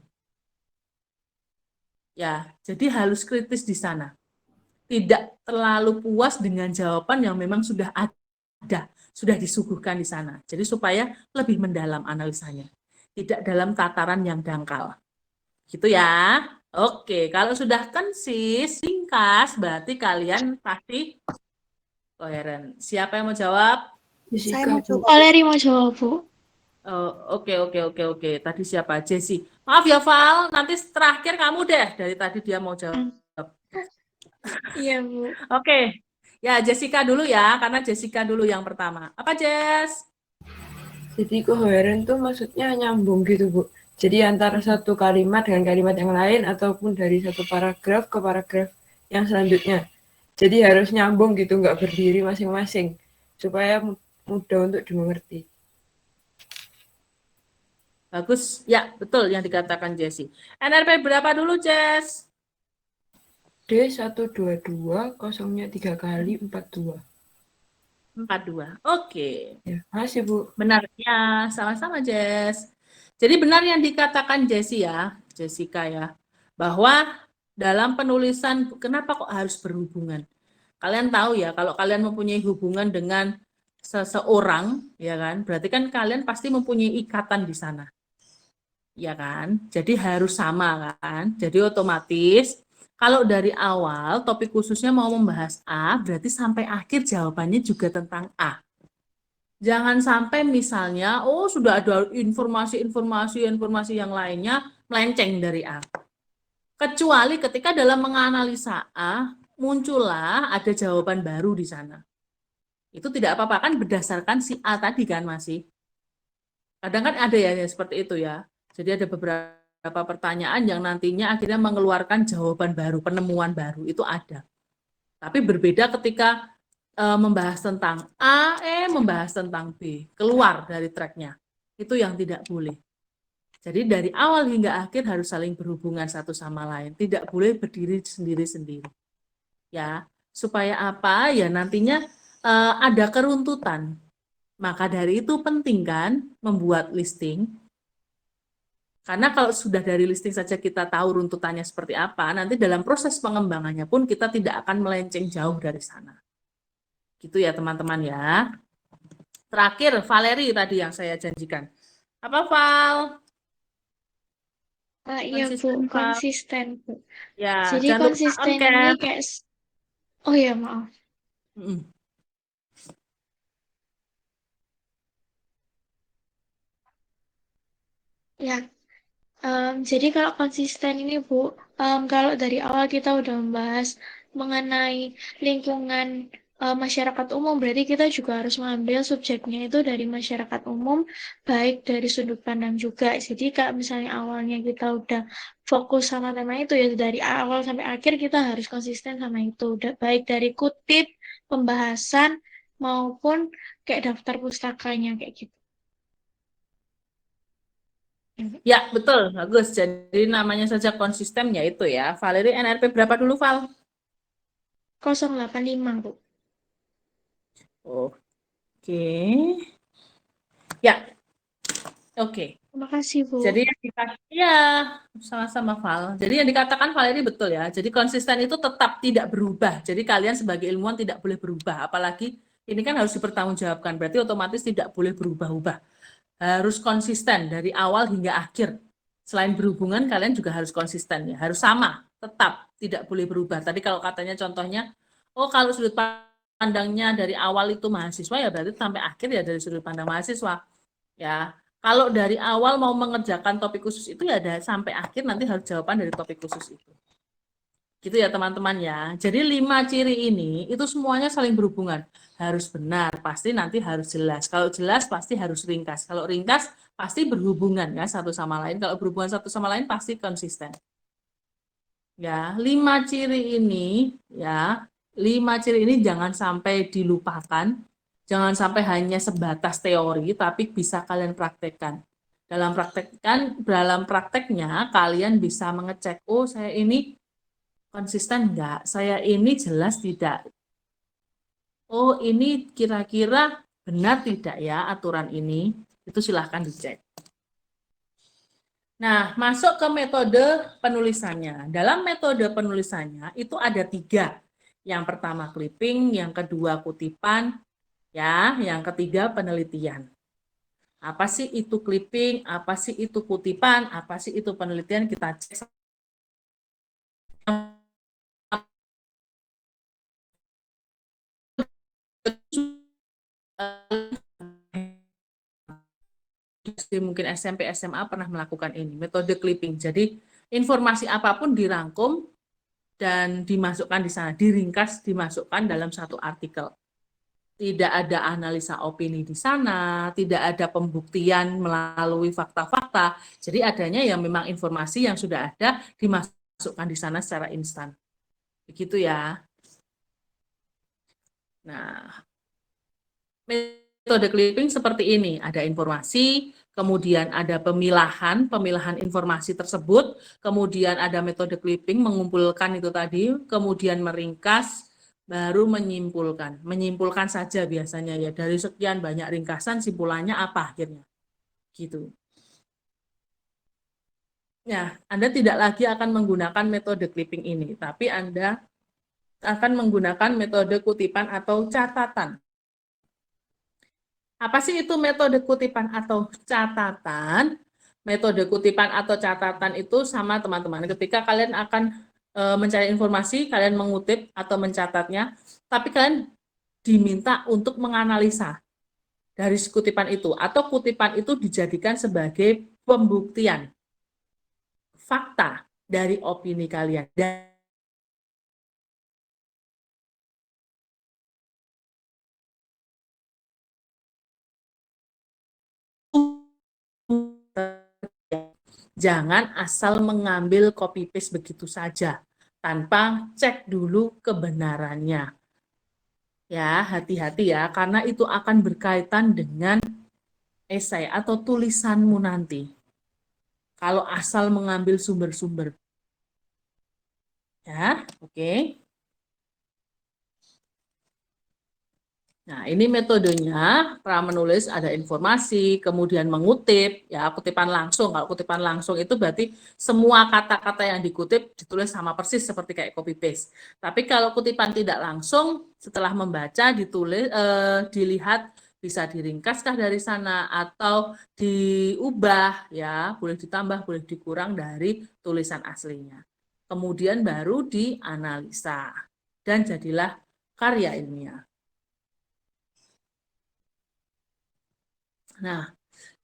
Ya, jadi harus kritis di sana. Tidak terlalu puas dengan jawaban yang memang sudah ada, sudah disuguhkan di sana. Jadi supaya lebih mendalam analisanya. Tidak dalam tataran yang dangkal. Gitu ya. Oke, kalau sudah konsis, singkat, berarti kalian pasti koheren. Siapa yang mau jawab? Saya mau coba. Valeri mau jawab, Bu. Oh, oke. Tadi siapa? Jessi. Maaf ya, Val. Nanti terakhir kamu deh. Dari tadi dia mau jawab. Iya, Bu. Oke. Ya, Jessica dulu ya, karena Jessica dulu yang pertama. Apa, Jess? Jadi koheren tuh maksudnya nyambung gitu, Bu. Jadi antara satu kalimat dengan kalimat yang lain ataupun dari satu paragraf ke paragraf yang selanjutnya. Jadi harus nyambung gitu, nggak berdiri masing-masing supaya mudah untuk dimengerti. Bagus. Ya, betul yang dikatakan Jessi. NRP berapa dulu, Jess? D122 kosongnya 3 kali 42. 42. Oke. Ya, makasih, Bu. Benar. Ya, sama-sama, Jess. Jadi benar yang dikatakan Jessi ya, Jessica ya, bahwa dalam penulisan kenapa kok harus berhubungan? Kalian tahu ya, kalau kalian mempunyai hubungan dengan seseorang, ya kan, berarti kan kalian pasti mempunyai ikatan di sana. Ya kan? Jadi harus sama kan? Jadi otomatis kalau dari awal topik khususnya mau membahas A, berarti sampai akhir jawabannya juga tentang A. Jangan sampai misalnya, oh sudah ada informasi yang lainnya melenceng dari A. Kecuali ketika dalam menganalisa A, muncullah ada jawaban baru di sana. Itu tidak apa-apa kan berdasarkan si A tadi kan masih. Kadang kan ada ya seperti itu ya. Jadi ada beberapa pertanyaan yang nantinya akhirnya mengeluarkan jawaban baru, penemuan baru, itu ada. Tapi berbeda ketika membahas tentang A, membahas tentang B, keluar dari tracknya. Itu yang tidak boleh. Jadi dari awal hingga akhir harus saling berhubungan satu sama lain. Tidak boleh berdiri sendiri-sendiri. Ya, supaya apa? Ya nantinya ada keruntutan. Maka dari itu penting kan membuat listing. Karena kalau sudah dari listing saja kita tahu runtutannya seperti apa, nanti dalam proses pengembangannya pun kita tidak akan melenceng jauh dari sana. Gitu ya teman-teman ya. Terakhir, Valeri tadi yang saya janjikan. Apa, Val? Iya, Bu, konsisten, Bu. Ya, Jadi jangan lupa konsisten on-cam. ini kayak... Oh ya, maaf. Ya, jadi kalau konsisten ini, Bu, kalau dari awal kita udah membahas mengenai lingkungan masyarakat umum, berarti kita juga harus mengambil subjeknya itu dari masyarakat umum, baik dari sudut pandang juga. Jadi kalau misalnya awalnya kita udah fokus sama tema itu, ya dari awal sampai akhir kita harus konsisten sama itu. Baik dari kutip, pembahasan, maupun kayak daftar pustakanya, kayak gitu. Ya, betul. Bagus. Jadi namanya saja konsisten ya itu ya. Valeri NRP berapa dulu, Val? 085, Bu. Oke. Ya. Oke. Terima kasih, Bu. Jadi yang dikatakan, ya, sama-sama Val. Jadi yang dikatakan Valeri betul ya. Jadi konsisten itu tetap tidak berubah. Jadi kalian sebagai ilmuwan tidak boleh berubah. Apalagi ini kan harus dipertanggungjawabkan. Berarti otomatis tidak boleh berubah-ubah. Harus konsisten dari awal hingga akhir. Selain berhubungan, kalian juga harus konsisten ya. Harus sama, tetap tidak boleh berubah. Tadi kalau katanya contohnya, oh kalau sudut pandangnya dari awal itu mahasiswa, ya berarti sampai akhir ya dari sudut pandang mahasiswa. Ya, kalau dari awal mau mengerjakan topik khusus itu ya sampai akhir nanti harus jawaban dari topik khusus itu. Gitu ya teman-teman ya. Jadi 5 ciri ini itu semuanya saling berhubungan. Harus benar, pasti nanti harus jelas. Kalau jelas pasti harus ringkas. Kalau ringkas pasti berhubungan ya satu sama lain. Kalau berhubungan satu sama lain pasti konsisten. Ya, 5 ciri ini ya, 5 ciri ini jangan sampai dilupakan. Jangan sampai hanya sebatas teori, tapi bisa kalian praktekkan. Dalam prakteknya kalian bisa mengecek, oh saya ini konsisten enggak? Saya ini jelas tidak? Oh ini kira-kira benar tidak ya aturan ini? Itu silahkan dicek. Nah, masuk ke metode penulisannya. Dalam metode penulisannya itu ada 3. Yang pertama clipping, yang kedua kutipan, ya, yang ketiga penelitian. Apa sih itu clipping? Apa sih itu kutipan? Apa sih itu penelitian? Kita cek. Mungkin SMP, SMA pernah melakukan ini, metode clipping. Jadi informasi apapun dirangkum dan dimasukkan di sana, diringkas, dimasukkan dalam satu artikel. Tidak ada analisa opini di sana, tidak ada pembuktian melalui fakta-fakta. Jadi adanya yang memang informasi yang sudah ada dimasukkan di sana secara instan. Begitu ya. Nah, metode clipping seperti ini, ada informasi, kemudian ada pemilahan informasi tersebut, kemudian ada metode clipping mengumpulkan itu tadi, kemudian meringkas, baru menyimpulkan saja biasanya ya, dari sekian banyak ringkasan simpulannya apa akhirnya, gitu. Ya, Anda tidak lagi akan menggunakan metode clipping ini, tapi Anda akan menggunakan metode kutipan atau catatan. Apa sih itu metode kutipan atau catatan? Metode kutipan atau catatan itu sama teman-teman. Ketika kalian akan mencari informasi, kalian mengutip atau mencatatnya, tapi kalian diminta untuk menganalisa dari kutipan itu, atau kutipan itu dijadikan sebagai pembuktian fakta dari opini kalian. Jangan asal mengambil copy paste begitu saja tanpa cek dulu kebenarannya. Ya, hati-hati ya, karena itu akan berkaitan dengan esai atau tulisanmu nanti. Kalau asal mengambil sumber-sumber. Ya, oke. Nah, ini metodenya, pra menulis ada informasi, kemudian mengutip, ya kutipan langsung. Kalau kutipan langsung itu berarti semua kata-kata yang dikutip ditulis sama persis seperti kayak copy paste. Tapi kalau kutipan tidak langsung, setelah membaca ditulis, dilihat bisa diringkaskah dari sana atau diubah, ya boleh ditambah, boleh dikurang dari tulisan aslinya. Kemudian baru dianalisa dan jadilah karya ilmiah. Nah,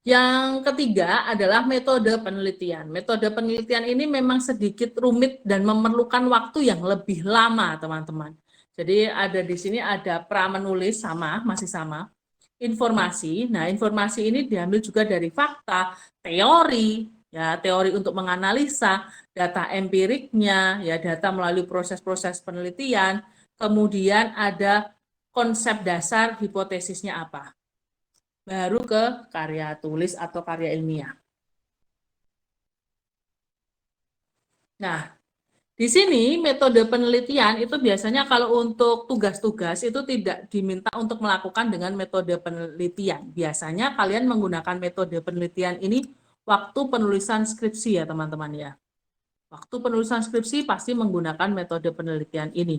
yang ketiga adalah metode penelitian. Metode penelitian ini memang sedikit rumit dan memerlukan waktu yang lebih lama, teman-teman. Jadi ada di sini ada pra menulis masih sama. Informasi. Nah, informasi ini diambil juga dari fakta, teori, ya, teori untuk menganalisa, data empiriknya, ya, data melalui proses-proses penelitian. Kemudian ada konsep dasar, hipotesisnya apa. Baru ke karya tulis atau karya ilmiah. Nah, di sini metode penelitian itu biasanya kalau untuk tugas-tugas itu tidak diminta untuk melakukan dengan metode penelitian. Biasanya kalian menggunakan metode penelitian ini waktu penulisan skripsi ya teman-teman ya. Waktu penulisan skripsi pasti menggunakan metode penelitian ini.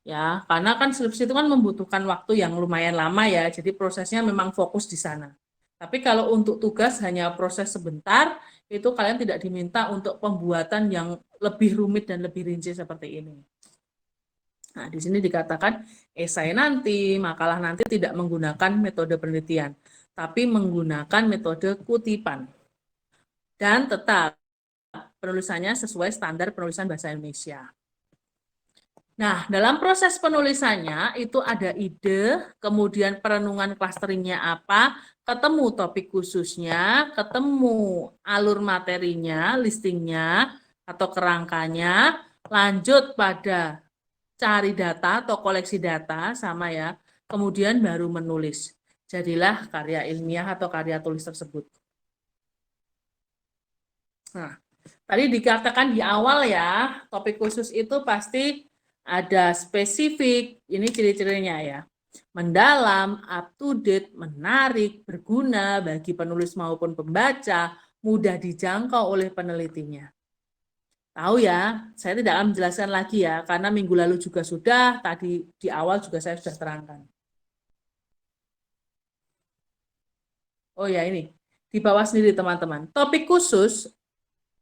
Ya, karena kan skripsi itu kan membutuhkan waktu yang lumayan lama ya, jadi prosesnya memang fokus di sana. Tapi kalau untuk tugas hanya proses sebentar, itu kalian tidak diminta untuk pembuatan yang lebih rumit dan lebih rinci seperti ini. Nah, di sini dikatakan esai nanti, makalah nanti tidak menggunakan metode penelitian, tapi menggunakan metode kutipan. Dan tetap penulisannya sesuai standar penulisan bahasa Indonesia. Nah, dalam proses penulisannya itu ada ide, kemudian perenungan clusteringnya apa, ketemu topik khususnya, ketemu alur materinya, listingnya, atau kerangkanya, lanjut pada cari data atau koleksi data, sama ya, kemudian baru menulis. Jadilah karya ilmiah atau karya tulis tersebut. Nah, tadi dikatakan di awal ya, topik khusus itu pasti ada spesifik, ini ciri-cirinya ya. Mendalam, up to date, menarik, berguna bagi penulis maupun pembaca, mudah dijangkau oleh penelitinya. Tahu ya, saya tidak akan menjelaskan lagi ya, karena minggu lalu juga sudah, tadi di awal juga saya sudah terangkan. Oh ya ini, di bawah sendiri teman-teman. Topik khusus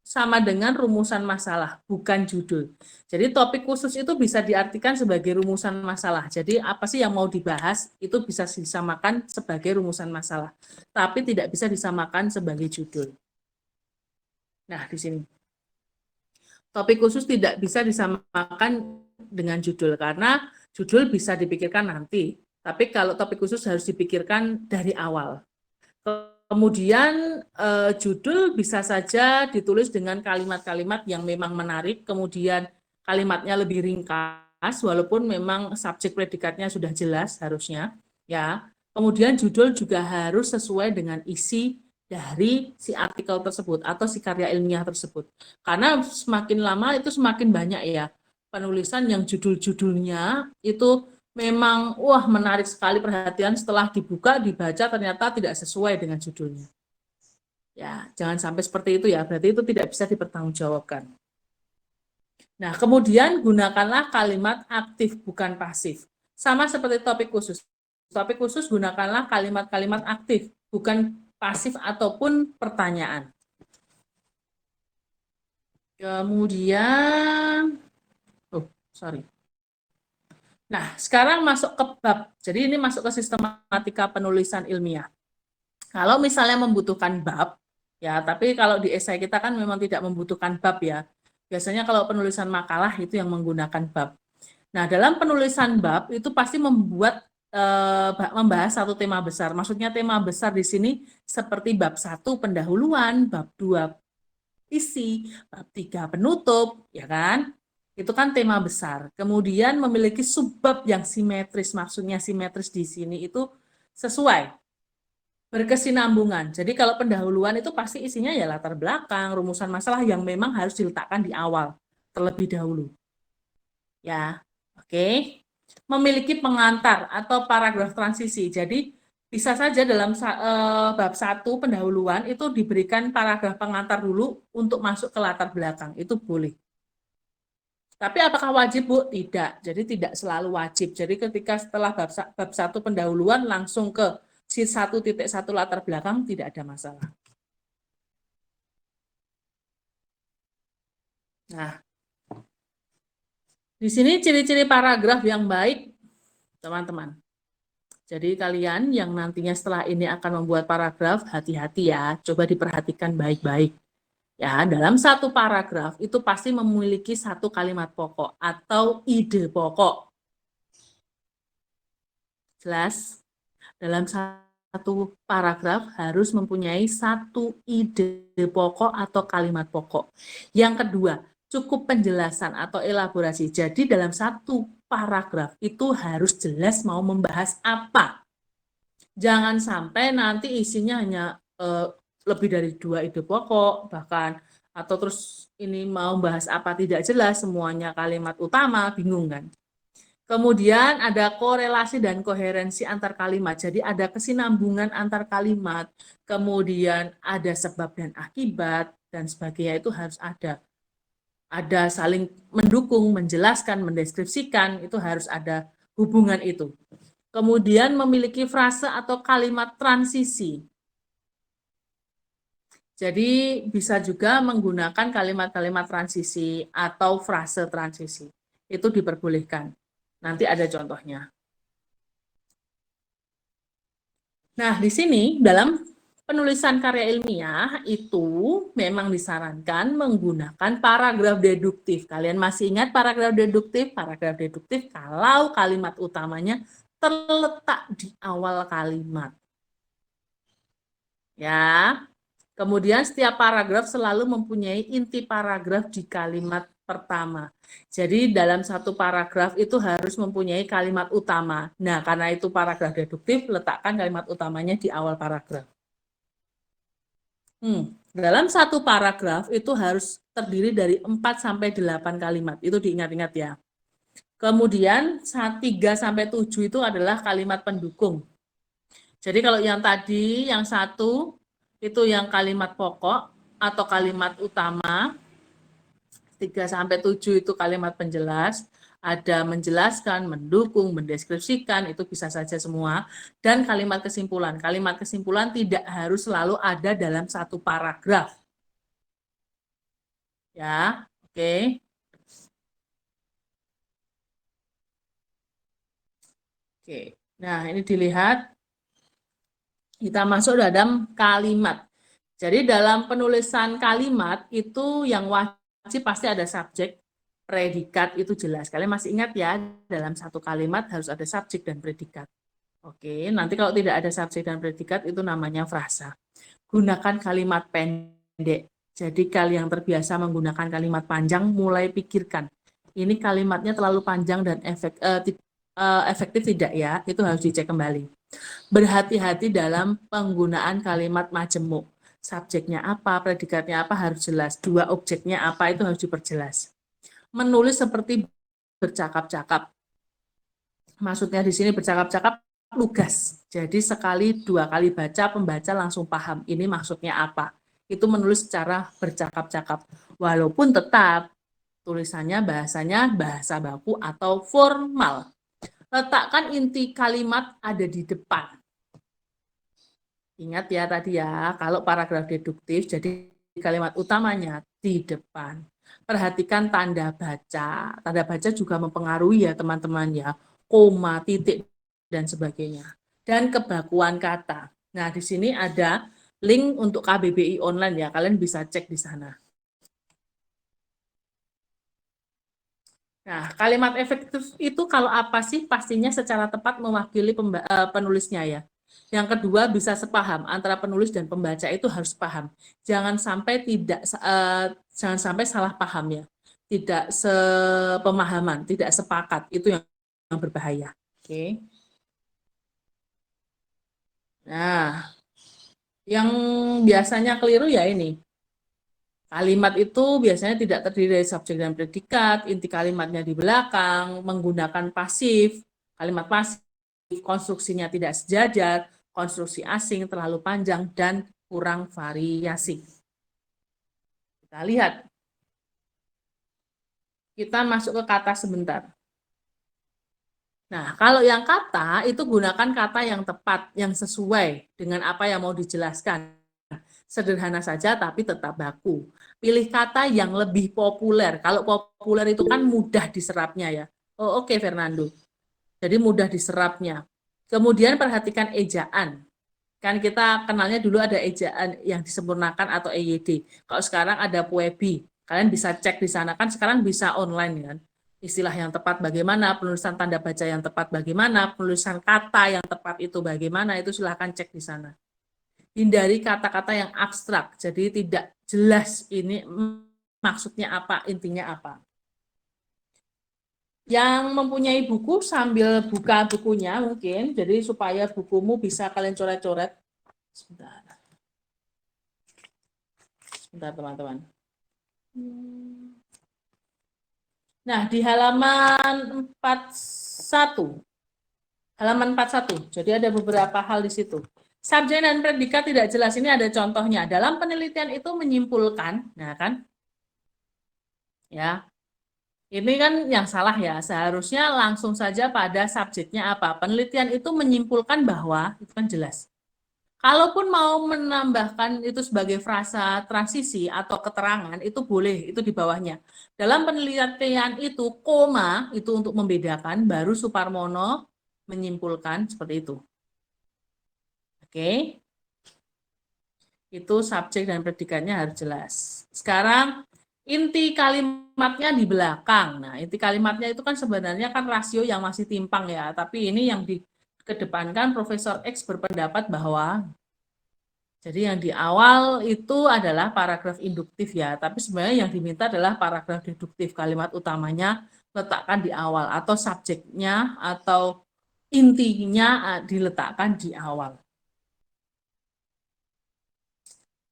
sama dengan rumusan masalah, bukan judul. Jadi topik khusus itu bisa diartikan sebagai rumusan masalah. Jadi apa sih yang mau dibahas itu bisa disamakan sebagai rumusan masalah, tapi tidak bisa disamakan sebagai judul. Nah, di sini. Topik khusus tidak bisa disamakan dengan judul, karena judul bisa dipikirkan nanti, tapi kalau topik khusus harus dipikirkan dari awal. Kemudian judul bisa saja ditulis dengan kalimat-kalimat yang memang menarik, kemudian kalimatnya lebih ringkas, walaupun memang subjek predikatnya sudah jelas harusnya, ya. Kemudian judul juga harus sesuai dengan isi dari si artikel tersebut atau si karya ilmiah tersebut. Karena semakin lama itu semakin banyak ya penulisan yang judul-judulnya itu memang wah menarik sekali perhatian, setelah dibuka dibaca ternyata tidak sesuai dengan judulnya. Ya, jangan sampai seperti itu ya, berarti itu tidak bisa dipertanggungjawabkan. Nah, kemudian gunakanlah kalimat aktif bukan pasif. Sama seperti topik khusus. Topik khusus gunakanlah kalimat-kalimat aktif, bukan pasif ataupun pertanyaan. Kemudian Nah, sekarang masuk ke bab. Jadi ini masuk ke sistematika penulisan ilmiah. Kalau misalnya membutuhkan bab, ya, tapi kalau di esai kita kan memang tidak membutuhkan bab ya. Biasanya kalau penulisan makalah itu yang menggunakan bab. Nah, dalam penulisan bab itu pasti membahas satu tema besar. Maksudnya tema besar di sini seperti bab 1 pendahuluan, bab 2 isi, bab 3 penutup, ya kan? Itu kan tema besar. Kemudian memiliki subbab yang simetris. Maksudnya simetris di sini itu sesuai, berkesinambungan. Jadi kalau pendahuluan itu pasti isinya ya latar belakang, rumusan masalah yang memang harus diletakkan di awal terlebih dahulu. Ya, oke. Memiliki pengantar atau paragraf transisi. Jadi bisa saja dalam bab 1 pendahuluan itu diberikan paragraf pengantar dulu untuk masuk ke latar belakang. Itu boleh. Tapi apakah wajib, Bu? Tidak. Jadi tidak selalu wajib. Jadi ketika setelah bab 1 pendahuluan langsung ke si 1.1 latar belakang tidak ada masalah. Nah, di sini ciri-ciri paragraf yang baik, teman-teman. Jadi kalian yang nantinya setelah ini akan membuat paragraf, hati-hati ya, coba diperhatikan baik-baik. Ya, dalam satu paragraf itu pasti memiliki satu kalimat pokok atau ide pokok. Jelas? Dalam satu paragraf harus mempunyai satu ide pokok atau kalimat pokok. Yang kedua, cukup penjelasan atau elaborasi. Jadi dalam satu paragraf itu harus jelas mau membahas apa. Jangan sampai nanti isinya hanya lebih dari 2 ide pokok, bahkan atau terus ini mau bahas apa tidak jelas, semuanya kalimat utama, bingung kan. Kemudian ada korelasi dan koherensi antar kalimat, jadi ada kesinambungan antar kalimat, kemudian ada sebab dan akibat, dan sebagainya itu harus ada. Ada saling mendukung, menjelaskan, mendeskripsikan, itu harus ada hubungan itu. Kemudian memiliki frase atau kalimat transisi. Jadi bisa juga menggunakan kalimat-kalimat transisi atau frase transisi. Itu diperbolehkan. Nanti ada contohnya. Nah, di sini dalam penulisan karya ilmiah itu memang disarankan menggunakan paragraf deduktif. Kalian masih ingat paragraf deduktif? Paragraf deduktif kalau kalimat utamanya terletak di awal kalimat. Ya. Kemudian setiap paragraf selalu mempunyai inti paragraf di kalimat pertama. Jadi dalam satu paragraf itu harus mempunyai kalimat utama. Nah, karena itu paragraf deduktif, letakkan kalimat utamanya di awal paragraf. Dalam satu paragraf itu harus terdiri dari 4-8 kalimat. Itu diingat-ingat ya. Kemudian 3-7 itu adalah kalimat pendukung. Jadi kalau yang tadi, yang satu, itu yang kalimat pokok atau kalimat utama, 3-7 itu kalimat penjelas, ada menjelaskan, mendukung, mendeskripsikan, itu bisa saja semua, dan kalimat kesimpulan. Kalimat kesimpulan tidak harus selalu ada dalam satu paragraf. Ya, oke. Oke, nah ini dilihat. Kita masuk dalam kalimat. Jadi dalam penulisan kalimat itu yang wajib pasti ada subjek, predikat itu jelas. Kalian masih ingat ya, dalam satu kalimat harus ada subjek dan predikat. Oke, nanti kalau tidak ada subjek dan predikat itu namanya frasa. Gunakan kalimat pendek. Jadi kalian yang terbiasa menggunakan kalimat panjang, mulai pikirkan. Ini kalimatnya terlalu panjang dan efektif tidak ya? Itu harus dicek kembali. Berhati-hati dalam penggunaan kalimat majemuk. Subjeknya apa, predikatnya apa harus jelas. Dua objeknya apa itu harus diperjelas. Menulis seperti bercakap-cakap. Maksudnya di sini bercakap-cakap lugas. Jadi sekali, dua kali baca, pembaca langsung paham ini maksudnya apa. Itu menulis secara bercakap-cakap. Walaupun tetap tulisannya bahasanya bahasa baku atau formal. Letakkan inti kalimat ada di depan. Ingat ya tadi ya, kalau paragraf deduktif, jadi kalimat utamanya di depan. Perhatikan tanda baca. Tanda baca juga mempengaruhi ya teman-teman ya, koma, titik, dan sebagainya. Dan kebakuan kata. Nah, di sini ada link untuk KBBI online ya, kalian bisa cek di sana. Nah, kalimat efektif itu kalau apa sih? Pastinya secara tepat mewakili penulisnya ya. Yang kedua, bisa sepaham antara penulis dan pembaca itu harus paham. Jangan sampai jangan sampai salah paham ya. Tidak sepemahaman, tidak sepakat, itu yang berbahaya. Oke. Nah, yang biasanya keliru ya ini. Kalimat itu biasanya tidak terdiri dari subjek dan predikat, inti kalimatnya di belakang, menggunakan pasif, kalimat pasif, konstruksinya tidak sejajar, konstruksi asing terlalu panjang, dan kurang variasi. Kita lihat. Kita masuk ke kata sebentar. Nah, kalau yang kata, itu gunakan kata yang tepat, yang sesuai dengan apa yang mau dijelaskan. Sederhana saja tapi tetap baku. Pilih kata yang lebih populer. Kalau populer itu kan mudah diserapnya ya. Oh, oke, Fernando. Jadi mudah diserapnya. Kemudian perhatikan ejaan. Kan kita kenalnya dulu ada ejaan yang disempurnakan atau EYD. Kalau sekarang ada Puebi. Kalian bisa cek di sana. Kan sekarang bisa online kan. Istilah yang tepat bagaimana, penulisan tanda baca yang tepat bagaimana, penulisan kata yang tepat itu bagaimana, itu silahkan cek di sana. Hindari kata-kata yang abstrak, jadi tidak jelas ini maksudnya apa, intinya apa. Yang mempunyai buku sambil buka bukunya mungkin, jadi supaya bukumu bisa kalian coret-coret. Sebentar. Sebentar teman-teman. Nah, di halaman 41. Halaman 41, jadi ada beberapa hal di situ. Subjek dan predikat tidak jelas, ini ada contohnya. Dalam penelitian itu menyimpulkan, nah kan, ya, ini kan yang salah ya, seharusnya langsung saja pada subjeknya apa. Penelitian itu menyimpulkan bahwa, itu kan jelas, Kalaupun mau menambahkan itu sebagai frasa transisi atau keterangan, itu boleh, itu di bawahnya. Dalam penelitian itu, koma itu untuk membedakan, baru Suparmono menyimpulkan seperti itu. Oke. Itu subjek dan predikatnya harus jelas. Sekarang, inti kalimatnya di belakang. Nah, inti kalimatnya itu kan sebenarnya kan rasio yang masih timpang ya, tapi ini yang dikedepankan Profesor X berpendapat bahwa jadi yang di awal itu adalah paragraf induktif ya, tapi sebenarnya yang diminta adalah paragraf deduktif. Kalimat utamanya letakkan di awal atau subjeknya atau intinya diletakkan di awal.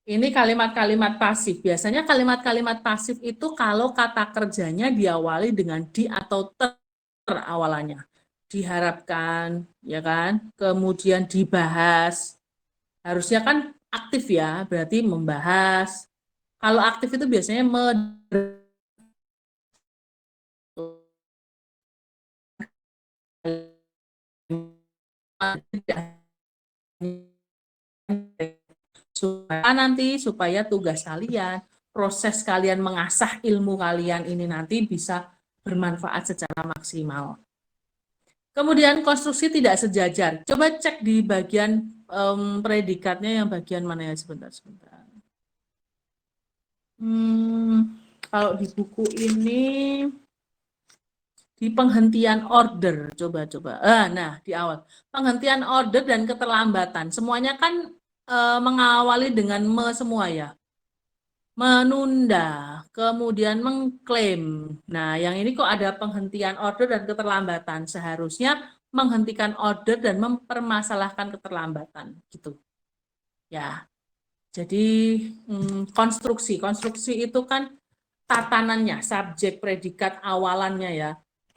Ini kalimat-kalimat pasif. Biasanya kalimat-kalimat pasif itu kalau kata kerjanya diawali dengan di atau ter awalannya. Diharapkan, ya kan? Kemudian dibahas. Harusnya kan aktif ya, berarti membahas. Kalau aktif itu biasanya supaya tugas kalian, proses kalian mengasah ilmu kalian ini nanti bisa bermanfaat secara maksimal. Kemudian konstruksi tidak sejajar. Coba cek di bagian predikatnya yang bagian mana ya, sebentar. Kalau di buku ini di penghentian order, coba. Nah, di awal penghentian order dan keterlambatan, semuanya kan mengawali dengan semua ya. Menunda, kemudian mengklaim. Nah, yang ini kok ada penghentian order dan keterlambatan. Seharusnya menghentikan order dan mempermasalahkan keterlambatan, gitu. Ya. Jadi konstruksi itu kan tatanannya, subjek, predikat, awalannya ya,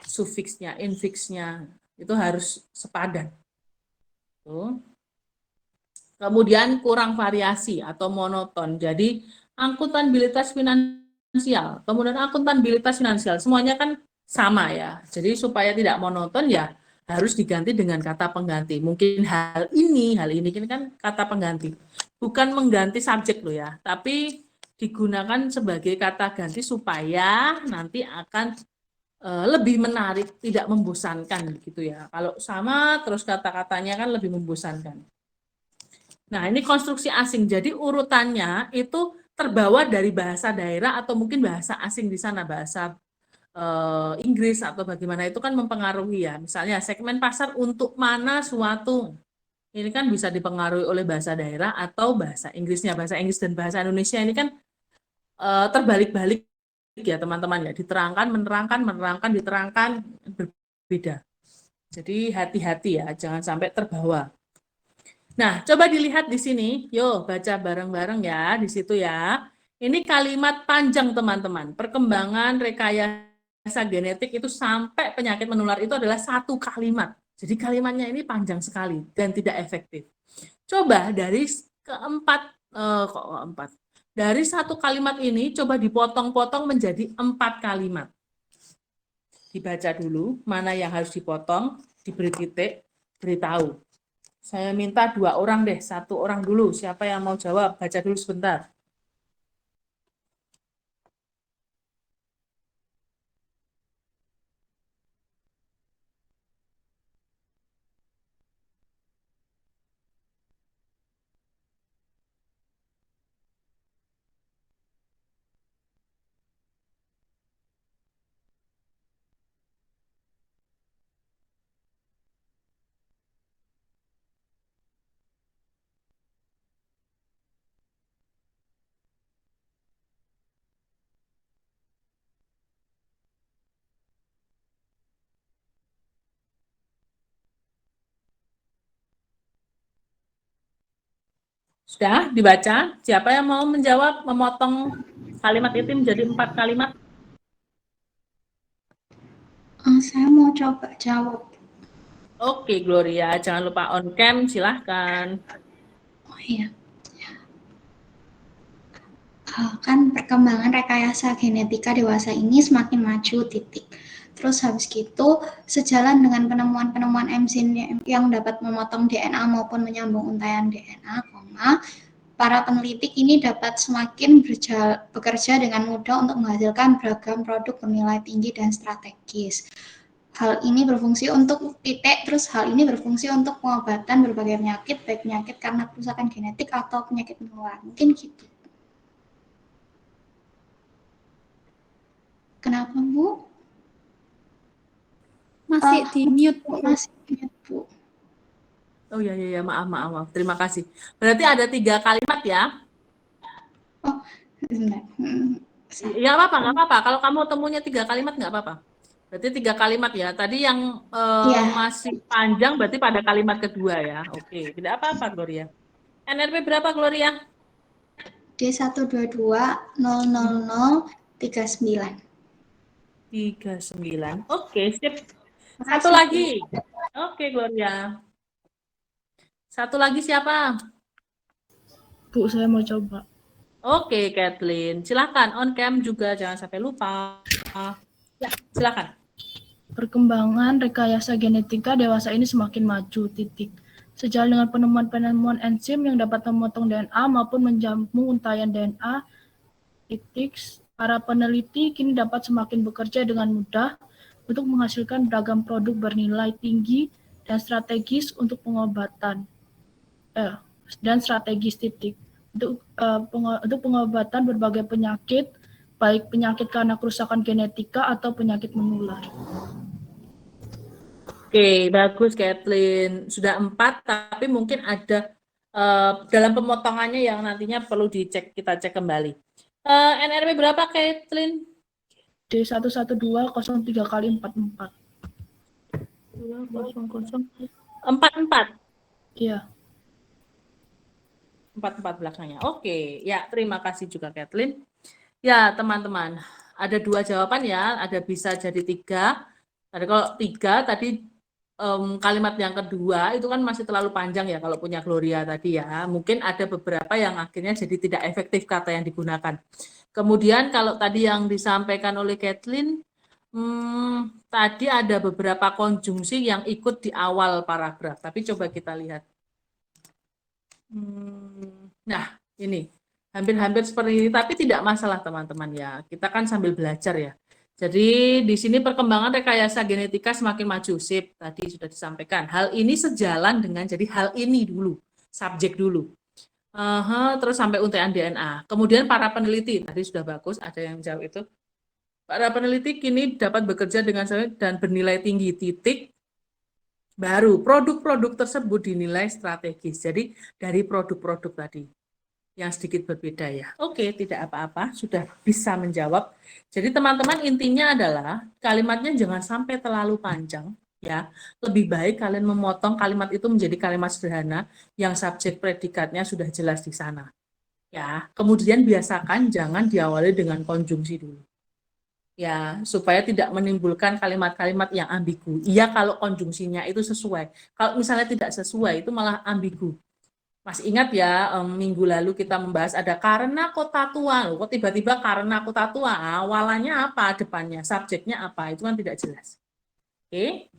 sufiksnya, infiksnya itu harus sepadan. Tuh. Kemudian kurang variasi atau monoton. Jadi akuntabilitas finansial, kemudian akuntabilitas finansial, semuanya kan sama ya. Jadi supaya tidak monoton ya harus diganti dengan kata pengganti. Mungkin hal ini kan kata pengganti. Bukan mengganti subjek loh ya, tapi digunakan sebagai kata ganti supaya nanti akan lebih menarik, tidak membosankan gitu ya. Kalau sama terus kata-katanya kan lebih membosankan. Nah, ini konstruksi asing. Jadi urutannya itu terbawa dari bahasa daerah atau mungkin bahasa asing di sana, bahasa Inggris atau bagaimana, itu kan mempengaruhi ya. Misalnya segmen pasar untuk mana suatu, ini kan bisa dipengaruhi oleh bahasa daerah atau bahasa Inggrisnya. Bahasa Inggris dan bahasa Indonesia ini kan terbalik-balik ya teman-teman ya, diterangkan, menerangkan, diterangkan, berbeda. Jadi hati-hati ya, jangan sampai terbawa. Nah, coba dilihat di sini, yuk baca bareng-bareng ya di situ ya. Ini kalimat panjang teman-teman. Perkembangan rekayasa genetik itu sampai penyakit menular itu adalah satu kalimat. Jadi kalimatnya ini panjang sekali dan tidak efektif. Coba dari dari satu kalimat ini coba dipotong-potong menjadi 4 kalimat. Dibaca dulu mana yang harus dipotong, diberi titik, beritahu. Saya minta 2 orang deh, 1 orang dulu. Siapa yang mau jawab? Baca dulu sebentar. Sudah dibaca? Siapa yang mau menjawab, memotong kalimat itu menjadi 4 kalimat? Saya mau coba jawab. Oke, Gloria. Jangan lupa on cam, silahkan. Oh iya. Kan perkembangan rekayasa genetika dewasa ini semakin maju, titik. Terus habis gitu, sejalan dengan penemuan-penemuan enzim yang dapat memotong DNA maupun menyambung untaian DNA, para peneliti kini dapat semakin bekerja dengan mudah untuk menghasilkan beragam produk bernilai tinggi dan strategis. Hal ini berfungsi untuk pengobatan berbagai penyakit, baik penyakit karena kerusakan genetik atau penyakit menular. Mungkin gitu. Kenapa, Bu? Masih di mute. Masih ingat, Bu. Oh ya, maaf. Terima kasih. Berarti ada 3 kalimat ya? Sebentar. Ya nggak apa-apa. Kalau kamu temunya 3 kalimat nggak apa-apa. Berarti 3 kalimat ya. Tadi yang Iya. masih panjang berarti pada kalimat kedua ya. Oke, tidak apa-apa Gloria. NRP berapa Gloria? D122000039. 39. Oke, sip. Satu lagi. Oke, Gloria. Satu lagi siapa? Bu, saya mau coba. Oke, Kathleen. Silakan on cam juga, jangan sampai lupa. Ya, silakan. Perkembangan rekayasa genetika dewasa ini semakin maju, titik. Sejalan dengan penemuan-penemuan enzim yang dapat memotong DNA maupun menjamu untaian DNA, titik. Para peneliti kini dapat semakin bekerja dengan mudah untuk menghasilkan beragam produk bernilai tinggi dan strategis untuk pengobatan. Untuk pengobatan berbagai penyakit, baik penyakit karena kerusakan genetika atau penyakit menular. Oke, bagus Kathleen. Sudah 4, tapi mungkin ada dalam pemotongannya yang nantinya perlu dicek, kita cek kembali. NRP berapa Kathleen? D11203x44. 44. Iya. 44 belakangnya. Oke, ya terima kasih juga Kathleen. Ya teman-teman, ada 2 jawaban ya, ada bisa jadi 3. Ada kalau 3 tadi kalimat yang kedua itu kan masih terlalu panjang ya kalau punya Gloria tadi ya. Mungkin ada beberapa yang akhirnya jadi tidak efektif kata yang digunakan. Kemudian kalau tadi yang disampaikan oleh Kathleen, tadi ada beberapa konjungsi yang ikut di awal paragraf. Tapi coba kita lihat. Nah, ini hampir-hampir seperti ini, tapi tidak masalah teman-teman ya. Kita kan sambil belajar ya. Jadi di sini perkembangan rekayasa genetika semakin maju, sip, tadi sudah disampaikan. Hal ini sejalan dengan, jadi hal ini dulu, subjek dulu. Terus sampai untaian DNA. Kemudian para peneliti, tadi sudah bagus, ada yang jawab itu. Para peneliti kini dapat bekerja dengan dan bernilai tinggi, titik. Baru produk-produk tersebut dinilai strategis. Jadi dari produk-produk tadi yang sedikit berbeda ya. Oke, tidak apa-apa, sudah bisa menjawab. Jadi teman-teman intinya adalah kalimatnya jangan sampai terlalu panjang ya. Lebih baik kalian memotong kalimat itu menjadi kalimat sederhana yang subjek predikatnya sudah jelas di sana. Ya, kemudian biasakan jangan diawali dengan konjungsi dulu. Ya, supaya tidak menimbulkan kalimat-kalimat yang ambigu. Iya kalau konjungsinya itu sesuai. Kalau misalnya tidak sesuai itu malah ambigu. Masih ingat ya, minggu lalu kita membahas ada karena kota tua, kok tiba-tiba karena kota tua, awalannya apa, depannya, subjeknya apa, itu kan tidak jelas. Oke.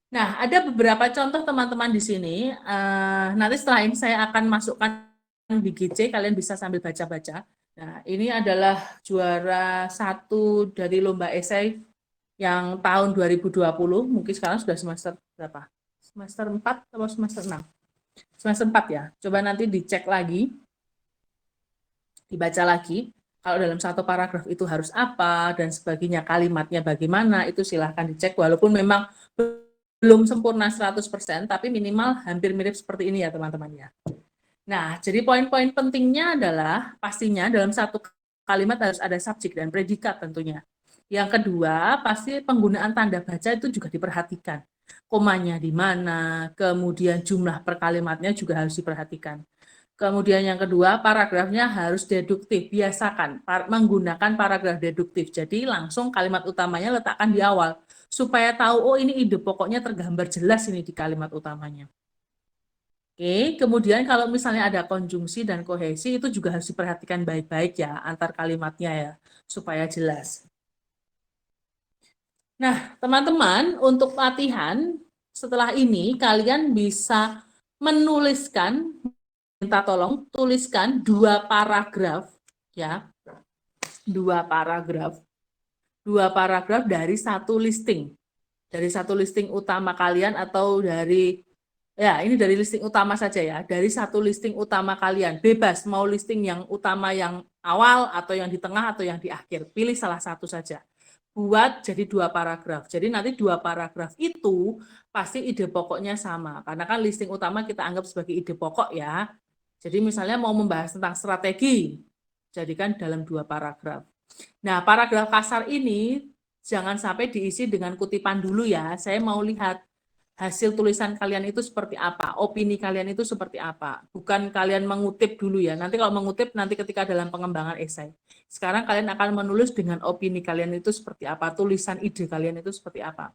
Nah, ada beberapa contoh teman-teman di sini, nanti setelah ini saya akan masukkan di GC, kalian bisa sambil baca-baca. Nah, ini adalah juara 1 dari lomba esai yang tahun 2020, mungkin sekarang sudah semester berapa? Semester 4 atau semester 6? Semester 4 ya, coba nanti dicek lagi, dibaca lagi, kalau dalam satu paragraf itu harus apa, dan sebagainya, kalimatnya bagaimana, itu silahkan dicek, walaupun memang belum sempurna 100%, tapi minimal hampir mirip seperti ini ya teman-teman ya. Nah, jadi poin-poin pentingnya adalah, pastinya dalam satu kalimat harus ada subjek dan predikat tentunya. Yang kedua, pasti penggunaan tanda baca itu juga diperhatikan. Komanya di mana, kemudian jumlah per kalimatnya juga harus diperhatikan. Kemudian yang kedua, paragrafnya harus deduktif, biasakan menggunakan paragraf deduktif. Jadi langsung kalimat utamanya letakkan di awal, supaya tahu, oh ini ide pokoknya tergambar jelas ini di kalimat utamanya. Oke, kemudian kalau misalnya ada konjungsi dan kohesi, itu juga harus diperhatikan baik-baik ya, antar kalimatnya ya, supaya jelas. Nah, teman-teman, untuk latihan setelah ini kalian bisa menuliskan, minta tolong tuliskan 2 paragraf ya. 2 paragraf. 2 paragraf dari satu listing. Dari satu listing utama kalian atau dari ya, ini dari listing utama saja ya. Dari satu listing utama kalian. Bebas mau listing yang utama yang awal atau yang di tengah atau yang di akhir. Pilih salah satu saja. Buat jadi 2 paragraf. Jadi nanti 2 paragraf itu pasti ide pokoknya sama. Karena kan listing utama kita anggap sebagai ide pokok ya. Jadi misalnya mau membahas tentang strategi, jadikan dalam 2 paragraf. Nah, paragraf kasar ini jangan sampai diisi dengan kutipan dulu ya. Saya mau lihat hasil tulisan kalian itu seperti apa, opini kalian itu seperti apa. Bukan kalian mengutip dulu ya. Nanti kalau mengutip nanti ketika dalam pengembangan esai. Sekarang kalian akan menulis dengan opini kalian itu seperti apa, tulisan ide kalian itu seperti apa.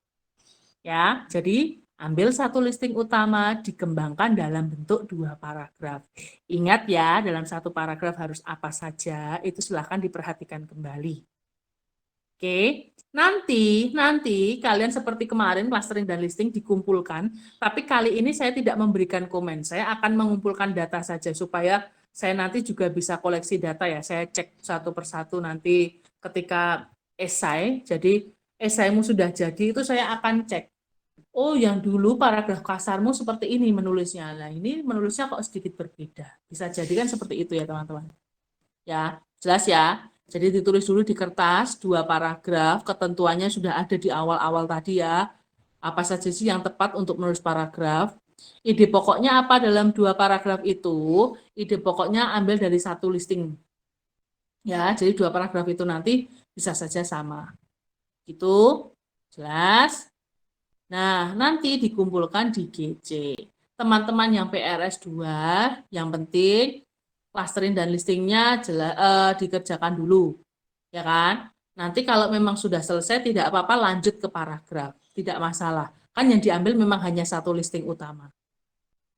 Ya, jadi ambil satu listing utama, dikembangkan dalam bentuk 2 paragraf. Ingat ya, dalam satu paragraf harus apa saja, itu silahkan diperhatikan kembali. Oke, nanti kalian seperti kemarin clustering dan listing dikumpulkan, tapi kali ini saya tidak memberikan komen, saya akan mengumpulkan data saja supaya saya nanti juga bisa koleksi data ya, saya cek satu persatu nanti ketika esai, jadi esaimu sudah jadi itu saya akan cek. Oh, yang dulu paragraf kasarmu seperti ini menulisnya. Nah, ini menulisnya kok sedikit berbeda. Bisa jadi kan seperti itu ya, teman-teman. Ya, jelas ya. Jadi ditulis dulu di kertas 2 paragraf, ketentuannya sudah ada di awal-awal tadi ya. Apa saja sih yang tepat untuk menulis paragraf? Ide pokoknya apa dalam 2 paragraf itu? Ide pokoknya ambil dari satu listing. Ya, jadi 2 paragraf itu nanti bisa saja sama. Gitu. Jelas? Nah, nanti dikumpulkan di GC. Teman-teman yang PRS 2, yang penting clustering dan listingnya dikerjakan dulu. Ya kan? Nanti kalau memang sudah selesai, tidak apa-apa lanjut ke paragraf. Tidak masalah. Kan yang diambil memang hanya satu listing utama.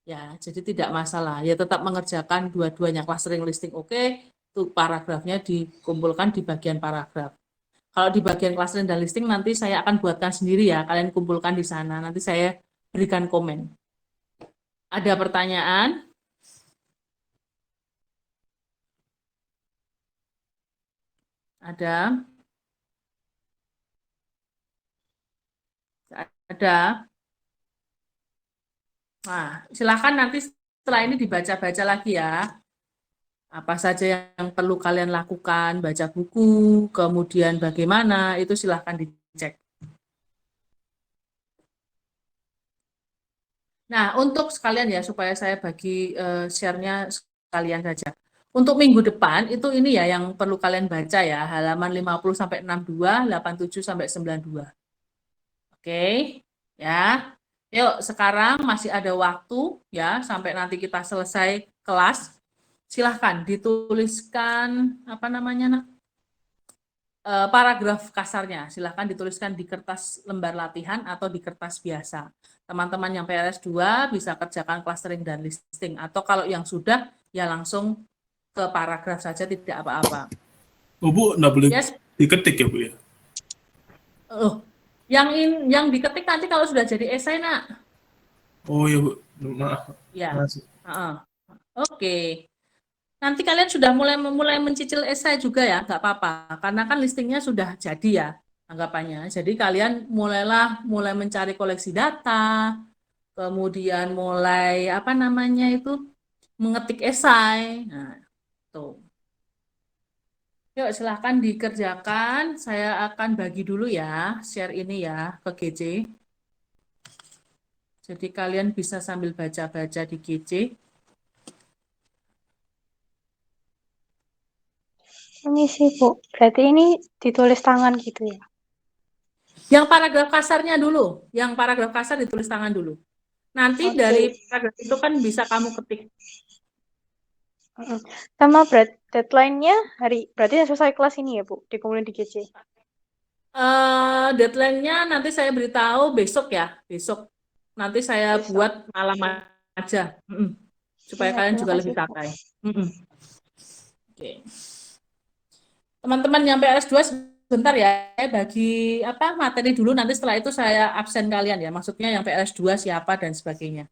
Ya, jadi tidak masalah. Ya tetap mengerjakan dua-duanya clustering listing oke, tuh paragrafnya dikumpulkan di bagian paragraf. Kalau di bagian clustering dan listing nanti saya akan buatkan sendiri ya, kalian kumpulkan di sana, nanti saya berikan komen. Ada pertanyaan? Ada? Ada? Nah, silakan nanti setelah ini dibaca-baca lagi ya. Apa saja yang perlu kalian lakukan, baca buku, kemudian bagaimana, itu silahkan dicek. Nah, untuk sekalian ya, supaya saya bagi share-nya sekalian saja. Untuk minggu depan, itu ini ya yang perlu kalian baca ya, halaman 50-62, 87-92. Oke, ya. Yuk, sekarang masih ada waktu ya, sampai nanti kita selesai kelas. Silahkan dituliskan apa namanya paragraf kasarnya, silahkan dituliskan di kertas lembar latihan atau di kertas biasa. Teman-teman yang PRS 2 bisa kerjakan clustering dan listing, atau kalau yang sudah ya langsung ke paragraf saja, tidak apa-apa. Oh Bu, nggak boleh Yes. diketik ya Bu ya? Yang diketik nanti kalau sudah jadi esai nak. Oh ya Bu, maaf. Ya. Masih. Oke. Nanti kalian sudah mulai mencicil esai juga ya, nggak apa-apa. Karena kan listingnya sudah jadi ya, anggapannya. Jadi kalian mulai mencari koleksi data, kemudian mulai mengetik esai. Nah, tuh. Yuk silahkan dikerjakan. Saya akan bagi dulu ya, share ini ya ke GC. Jadi kalian bisa sambil baca-baca di GC. Ini sih Bu, berarti ini ditulis tangan gitu ya? Yang paragraf kasarnya dulu, yang paragraf kasar ditulis tangan dulu. Nanti dari paragraf itu kan bisa kamu ketik. Sama deadline-nya berarti selesai kelas ini ya Bu, dikumpulin di GC? Deadline-nya nanti saya beritahu besok ya, besok. Nanti saya buat malam aja, supaya kalian juga lebih santai. Oke. Teman-teman yang PRS 2 Bentar ya, saya bagi apa materi dulu, nanti setelah itu saya absen kalian ya. Maksudnya yang PLS 2 siapa dan sebagainya.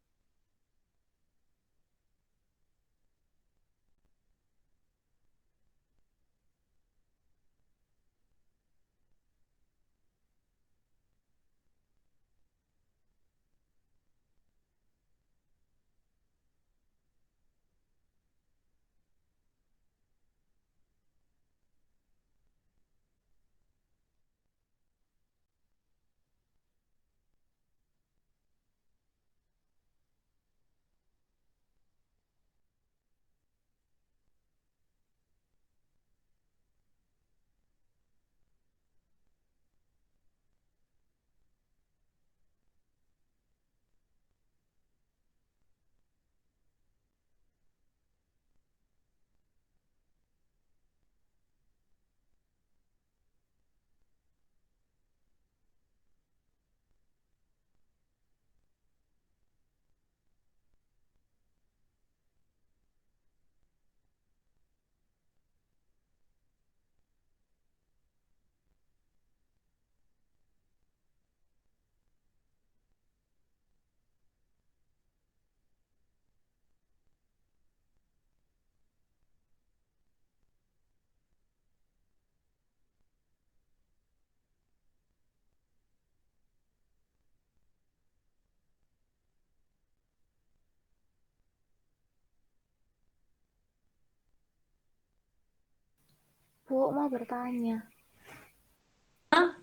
Bu, mau bertanya.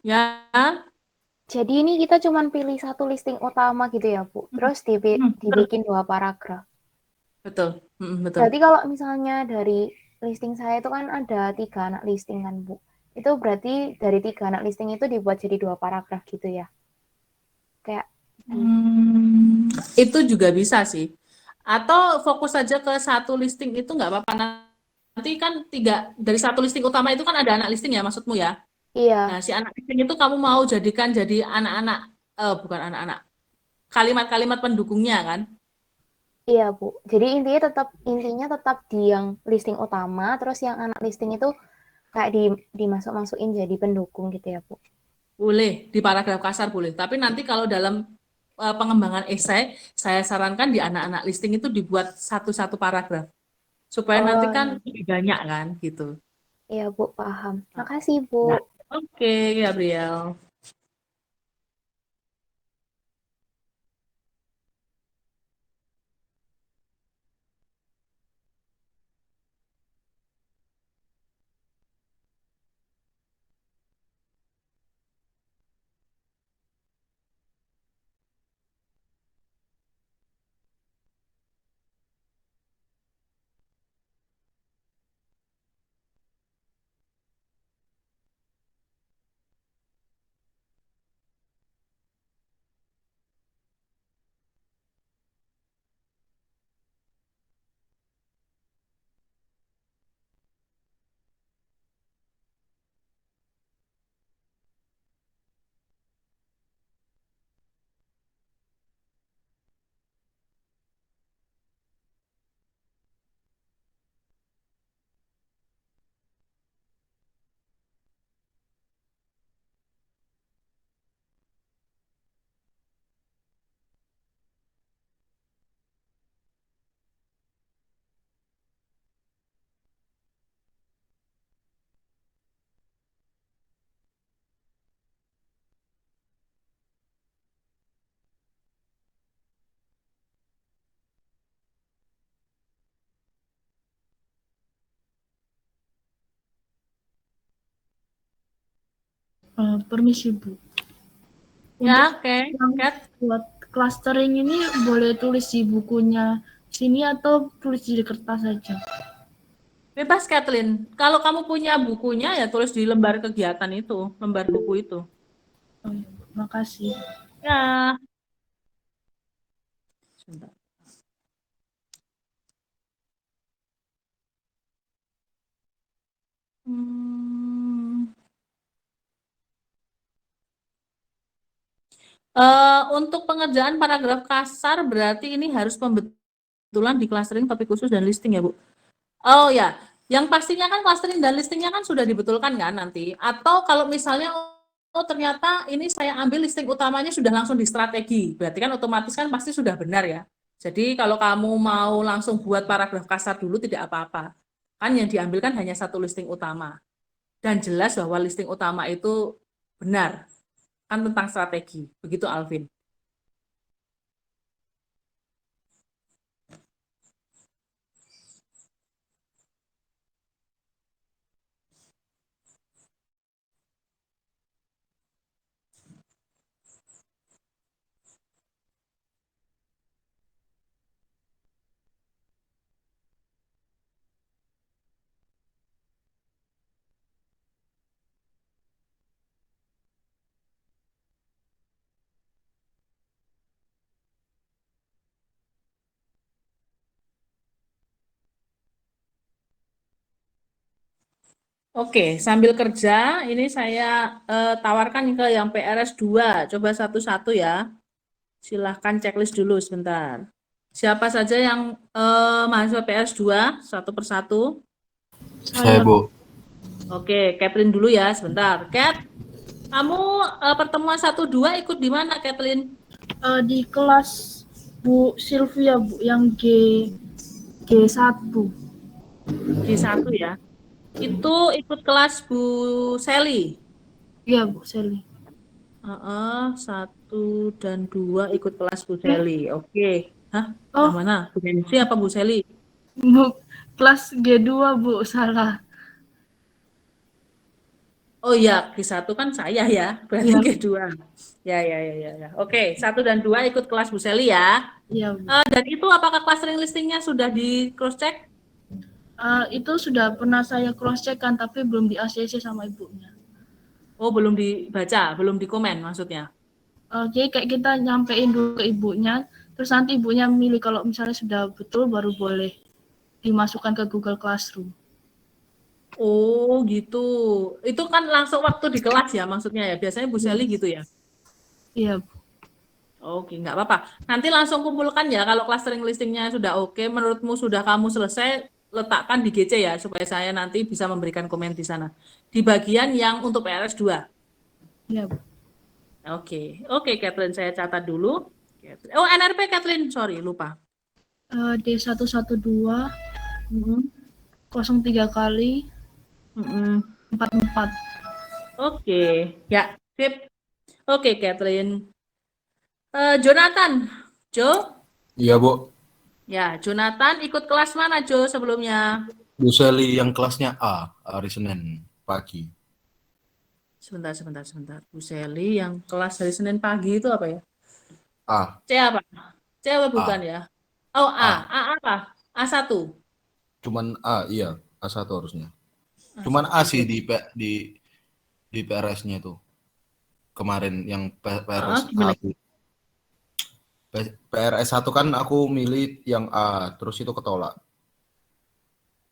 Ya, Jadi ini kita cuma pilih satu listing utama gitu ya, Bu. Terus betul. dibikin 2 paragraf. Betul. Betul. Berarti kalau misalnya dari listing saya itu kan ada 3 anak listing kan, Bu. Itu berarti dari 3 anak listing itu dibuat jadi 2 paragraf gitu ya. Kayak Itu juga bisa sih. Atau fokus saja ke satu listing itu nggak apa-apa. Nanti kan dari satu listing utama itu kan ada anak listing ya maksudmu ya. iya, Nah, si anak listing itu kamu mau jadikan jadi anak-anak, bukan anak-anak, kalimat-kalimat pendukungnya kan? iya, Bu. Jadi intinya tetap di yang listing utama, terus yang anak listing itu kayak dimasuk-masukin jadi pendukung gitu ya, Bu. Boleh, di paragraf kasar boleh. Tapi nanti kalau dalam pengembangan esai, saya sarankan di anak-anak listing itu dibuat satu-satu paragraf. Supaya nanti kan lebih banyak kan, gitu. Iya, Bu, paham. Makasih, Bu. Nah, oke, Gabriel. Permisi, Bu. Ya, Untuk oke. yang Kat. buat clustering ini boleh tulis di bukunya sini atau tulis di kertas saja? Bebas, Kathleen. Kalau kamu punya bukunya, ya tulis di lembar kegiatan itu, lembar buku itu. Oh, iya, Bu. Makasih. Ya. Sebentar. Untuk pengerjaan paragraf kasar berarti ini harus pembetulan di clustering topik khusus dan listing ya, Bu. Oh ya, Yang pastinya kan clustering dan listingnya kan sudah dibetulkan kan nanti. Atau kalau misalnya oh ternyata ini saya ambil listing utamanya sudah langsung di strategi, berarti kan otomatis kan pasti sudah benar ya. Jadi kalau kamu mau langsung buat paragraf kasar dulu tidak apa-apa. Kan yang diambil kan hanya satu listing utama. Dan jelas bahwa listing utama itu benar. Kan tentang strategi. Begitu Alvin. Oke, sambil kerja, ini saya tawarkan ke yang PRS 2. Coba satu-satu ya. Silahkan checklist dulu sebentar. Siapa saja yang mahasiswa PRS 2, satu persatu? Saya, Saya, Bu. Oke, Kathleen dulu ya, sebentar. Kat, kamu pertemuan 1-2 ikut di mana, Kathleen? di kelas Bu Sylvia, Bu, yang G1. G1 ya. Itu ikut kelas Bu Sally. Iya, Bu Sally. 1 dan 2 ikut kelas Bu Sally. Oke. Hah? Oh. Yang mana? Bu Nancy apa Bu Sally? Bu, kelas G2, Bu, salah. Oh iya, G1 kan saya ya, berarti Iya. G2. Ya. Oke, 1 dan 2 ikut kelas Bu Sally ya. Iya, Bu. Dan itu apakah clustering listingnya sudah di cross check? Itu sudah pernah saya cross check kan, tapi belum di ACC sama ibunya. Oh, belum dibaca, belum dikomen maksudnya. Jadi kayak kita nyampein dulu ke ibunya, terus nanti ibunya milih kalau misalnya sudah betul baru boleh dimasukkan ke Google Classroom. Oh, gitu. Itu kan langsung waktu di kelas ya maksudnya ya. Biasanya Bu Sally gitu ya. Iya, Bu. Oke, nggak apa-apa. Nanti langsung kumpulkan ya kalau clustering listingnya sudah oke, menurutmu sudah kamu selesai, letakkan di GC ya supaya saya nanti bisa memberikan komen di sana. Di bagian yang untuk PRS 2. Iya, Bu. Oke, Kathleen, saya catat dulu. Oh, NRP Kathleen, sorry, lupa. D112 03 kali 44. Oke, ya, sip. Oke, Kathleen. Jonathan, Jo? Iya, Bu. Ya, Jonathan ikut kelas mana, Jo, sebelumnya? Bu Sally yang kelasnya A, hari Senin pagi. Sebentar. Bu Sally yang kelas hari Senin pagi itu apa ya? A. C apa? C apa bukan ya? Oh, A. A apa? A1. Cuman A, iya. A1 harusnya. Cuman A sih di PRS-nya itu. Kemarin yang PRS A. PRS 1 kan aku milih yang A, terus itu ketolak.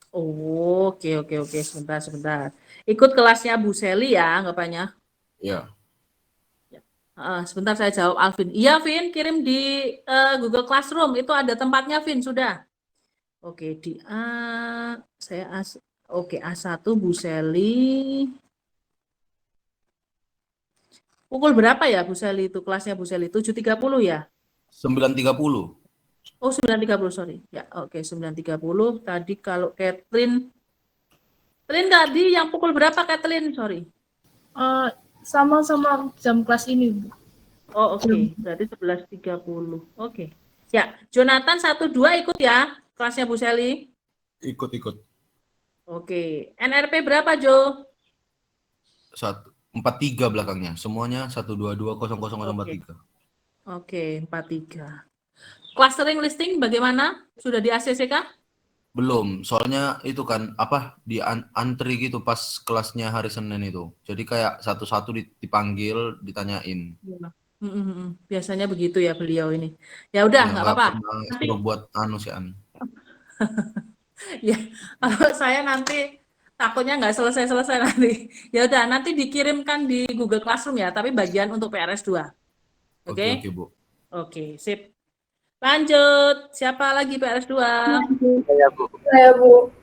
Oh, oke. Sebentar. Ikut kelasnya Bu Sally ya, anggapannya? Iya. Sebentar saya jawab Alvin. Iya, Vin, kirim di Google Classroom. Itu ada tempatnya, Vin, sudah. Oke, di A, oke, A1 Bu Sally. Pukul berapa ya Bu Sally itu? Kelasnya Bu Sally 7.30 ya? 9.30. Oh, 9.30, sorry. Ya, oke, 9.30. Tadi kalau Kathleen tadi yang pukul berapa, Kathleen? Sorry. Sama-sama jam kelas ini, Bu. Oh, oke. Berarti 11.30. Oke. Ya, Jonathan 1-2 ikut ya kelasnya Bu Sally? Ikut. Oke. NRP berapa, Jo? 43 belakangnya. Semuanya 1220043. Oke, 43. Clustering listing bagaimana? Sudah di ACC kah? Belum, soalnya itu kan di antri gitu pas kelasnya hari Senin itu. Jadi kayak satu-satu dipanggil, ditanyain. Biasanya begitu ya beliau ini. Ya udah, nggak apa-apa. Nanti buat sih. Ya, kalau saya nanti takutnya nggak selesai nanti. Ya udah, nanti dikirimkan di Google Classroom ya, tapi bagian untuk PRS 2. Oke, Bu. Oke, sip. Lanjut. Siapa lagi PRS 2? Saya, Bu.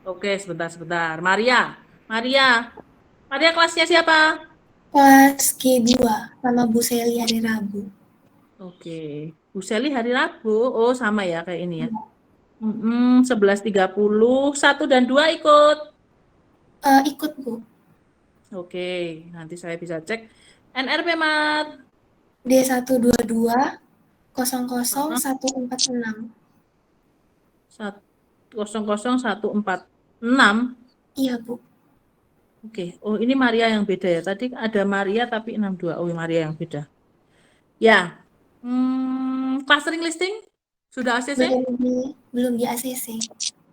Oke, sebentar. Maria kelasnya siapa? Kelas G2 sama Bu Seli hari Rabu. Oke, Bu Seli hari Rabu. Oh, sama ya kayak ini ya. 11.30, 1 dan 2 ikut. Ikut, Bu. Oke, nanti saya bisa cek. NRP Mat. D122 00146. 00146. Iya, Bu. Oke. Oh, ini Maria yang beda ya. Tadi ada Maria tapi 62. Oh, Maria yang beda. Ya. Clustering listing sudah ACC? Belum di ACC.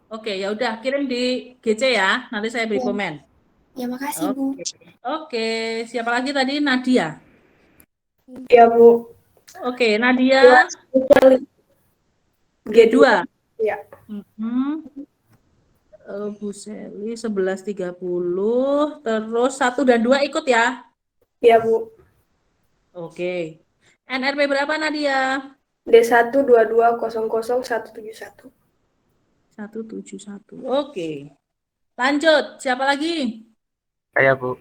Oke, ya udah kirim di GC ya. Nanti saya beri Ya. komen. Ya, makasih, Bu. Oke. Siapa lagi tadi? Nadia. Iya, Bu. Oke, Nadia. G2. Iya. Bu Seli 11.30. Terus 1 dan 2 ikut ya? Iya, Bu. Oke. NRP berapa Nadia? D122 00171. 171. Oke. Lanjut. Siapa lagi? Saya, Bu.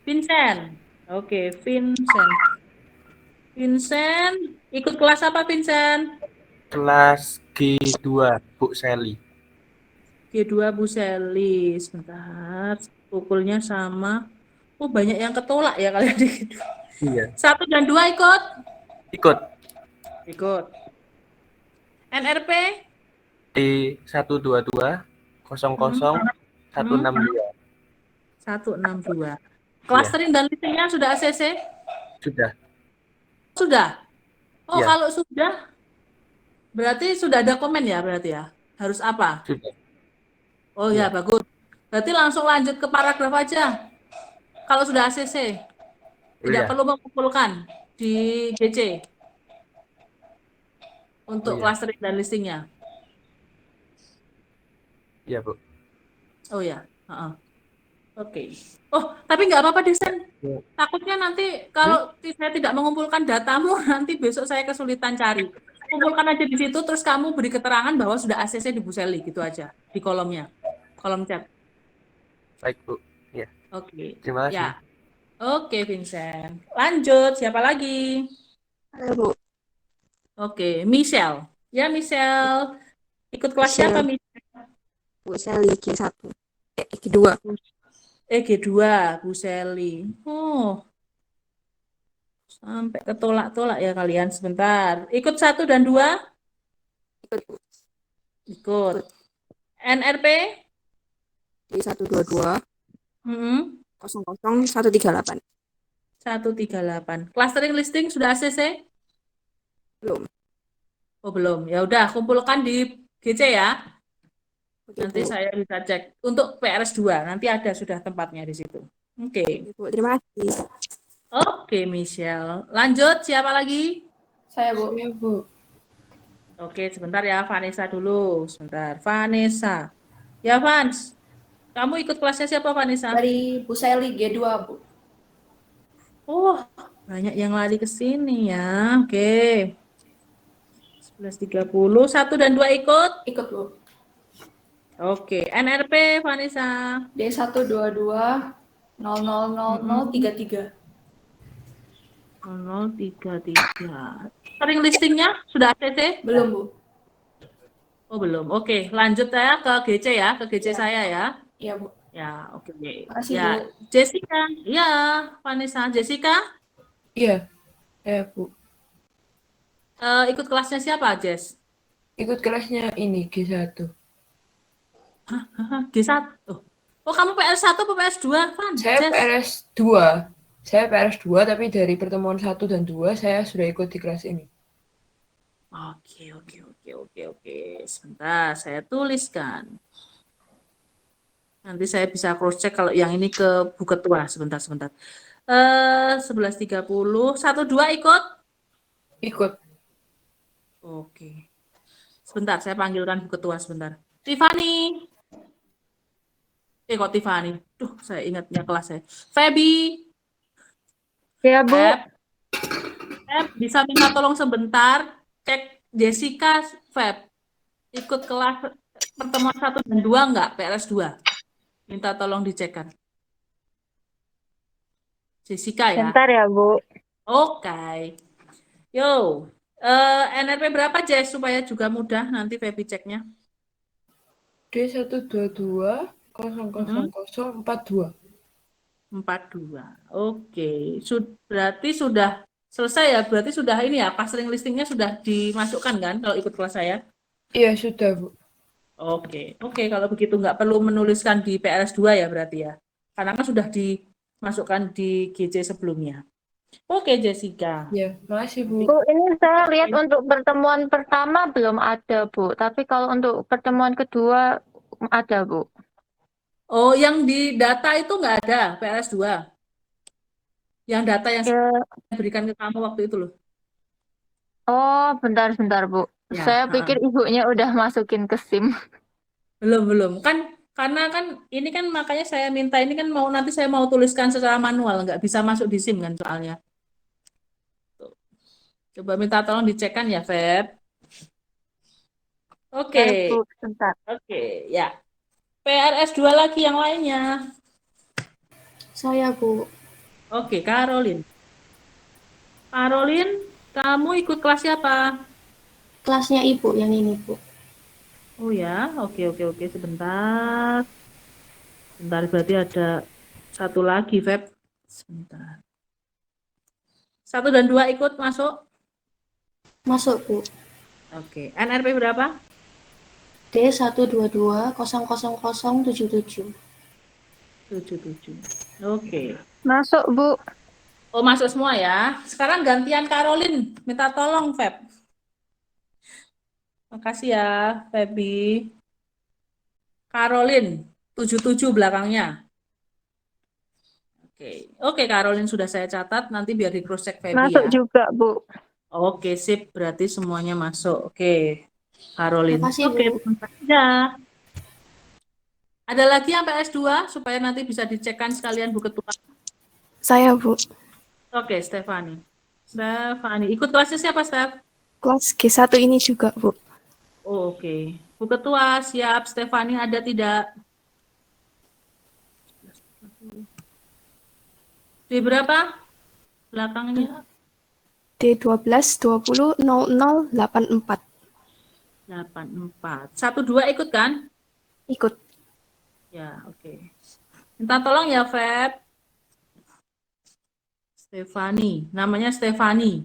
Vincent. Oke, Vincent. Ikut kelas apa, Vincent? Kelas G2, Bu Seli. G2 Bu Seli. Sebentar. Pukulnya sama. Oh, banyak yang ketolak ya kalian di G2. Iya. 1 dan 2 ikut? Ikut. NRP? D122 00162. 162. Clustering dan listingnya sudah ACC? Sudah? Oh, Ya. kalau sudah, berarti sudah ada komen ya berarti ya? Harus apa? Sudah. Oh ya, bagus. Berarti langsung lanjut ke paragraf aja. Kalau sudah ACC. Tidak perlu mengumpulkan di GC. Untuk clustering dan listingnya. Iya, Bu. Oh ya. Oke. Oh, tapi nggak apa-apa, Desen. Takutnya nanti kalau saya tidak mengumpulkan datamu, nanti besok saya kesulitan cari. Kumpulkan aja di situ, terus kamu beri keterangan bahwa sudah ACC di Bu Seli, gitu aja. Di kolomnya. Kolom chat. Baik, Bu. Ya. Oke. Terima kasih. Ya. Oke, Vincent. Lanjut, siapa lagi? Halo, Bu. Oke, Michelle. Ya, Michelle. Ikut kelasnya apa, Michelle? Bu Seli G1. G2. G2, Bu Seli. Oh. Sampai ketolak-tolak ya kalian. Sebentar. Ikut 1 dan 2? Ikut, Bu. Ikut. NRP? D122 00138. 138. Clustering listing sudah ACC? Belum. Oh, belum. Ya udah, kumpulkan di GC ya. Nanti Bu. saya bisa cek. Untuk PRS2, nanti ada sudah tempatnya di situ. Oke. Bu, terima kasih. Oke, Michelle. Lanjut, siapa lagi? Saya, Bu. Ya, Bu. Oke, sebentar ya, Vanessa dulu. Sebentar, Vanessa. Ya, Vans. Kamu ikut kelasnya siapa, Vanessa? Dari Bu Seli G2, Bu. Oh, banyak yang lari ke sini ya. Oke. 11.30, 1 dan 2 ikut? Ikut, Bu. Oke, NRP Vanessa. D122 000033. 0033. Sering listingnya sudah ACC? Belum, Bu. Oh, belum. Oke, lanjut ya ke GC ya, ke GC saya ya. Iya, Bu. Ya, oke. Makasih, Ya, Bu. Jessica. Ya, Vanessa. Jessica, Iya. Ya, Bu. ikut kelasnya siapa, Jess? Ikut kelasnya ini G1. G1. Oh, kamu PS1 atau PS2, Van? Saya Jess? PRS2. Saya PRS2, tapi dari pertemuan 1 dan 2 saya sudah ikut di kelas ini. Oke. Sebentar, saya tuliskan. Nanti saya bisa cross check kalau yang ini ke Bu Ketua. Sebentar. 11.30. 1-2 ikut? Ikut. Oke. Sebentar, saya panggilkan Bu Ketua sebentar. Tiffany. Kok Tiffany? Duh, saya ingatnya kelas saya. Feby. Ya, Bu. Feb, bisa minta tolong sebentar cek Jessica, Feb. Ikut kelas pertemuan 1 dan 2 enggak? PRS 2. Minta tolong dicekkan. Jessica ya. Bentar ya, Bu. Oke. Yo. NRP berapa, Jess? Supaya juga mudah nanti Feby ceknya. D122 00042. 42. Oke. Berarti sudah selesai ya? Berarti sudah ini ya, clustering listingnya sudah dimasukkan kan kalau ikut kelas saya? Iya, sudah, Bu. Oke. Kalau begitu nggak perlu menuliskan di PRS 2 ya berarti ya? Karena kan sudah dimasukkan di GC sebelumnya. Oke, Jessica. Ya, makasih, Bu. Bu, ini saya lihat untuk pertemuan pertama belum ada, Bu. Tapi kalau untuk pertemuan kedua ada, Bu. Oh, yang di data itu nggak ada PRS 2. Yang data yang saya berikan ke kamu waktu itu loh. Oh, bentar, Bu. Ya, Saya pikir ibunya udah masukin ke SIM. Belum. Karena kan ini kan makanya saya minta ini kan nanti saya mau tuliskan secara manual, nggak bisa masuk di SIM kan soalnya. Tuh. Coba minta tolong dicekkan ya, Feb. Oke. Bentar. Oke, ya. PRS 2 lagi yang lainnya. Saya, Bu. Oke, Caroline. Caroline, kamu ikut kelas siapa? Kelasnya Ibu yang ini, Bu. Oh ya, oke, sebentar. Bentar, berarti ada satu lagi, Feb. Sebentar. 1 dan 2 ikut masuk? Masuk, Bu. Oke, NRP berapa? D122 00077. 77. Oke. Masuk, Bu. Oh, masuk semua ya. Sekarang gantian Caroline. Minta tolong, Feb. Makasih ya, Feby. Caroline, 77 belakangnya. Oke, Caroline sudah saya catat. Nanti biar di cross check Feby Masuk ya. juga, Bu. Oke, sip. Berarti semuanya masuk. Oke, Caroline. Makasih, Oke, Bu. ya. Ada lagi yang PS2 supaya nanti bisa dicekkan sekalian Bu Ketua. Saya, Bu. Oke, Stefani. Ikut kelasnya siapa, Stef? Kelas G1 ini juga, Bu. Oh, oke. Bu Ketua, siap. Stefani ada tidak? Di berapa? Belakangnya? D12 20 00 84. 84. 1-2 ikut kan? Ikut. Ya, oke. Minta tolong ya, Feb. Stefani. Namanya Stefani.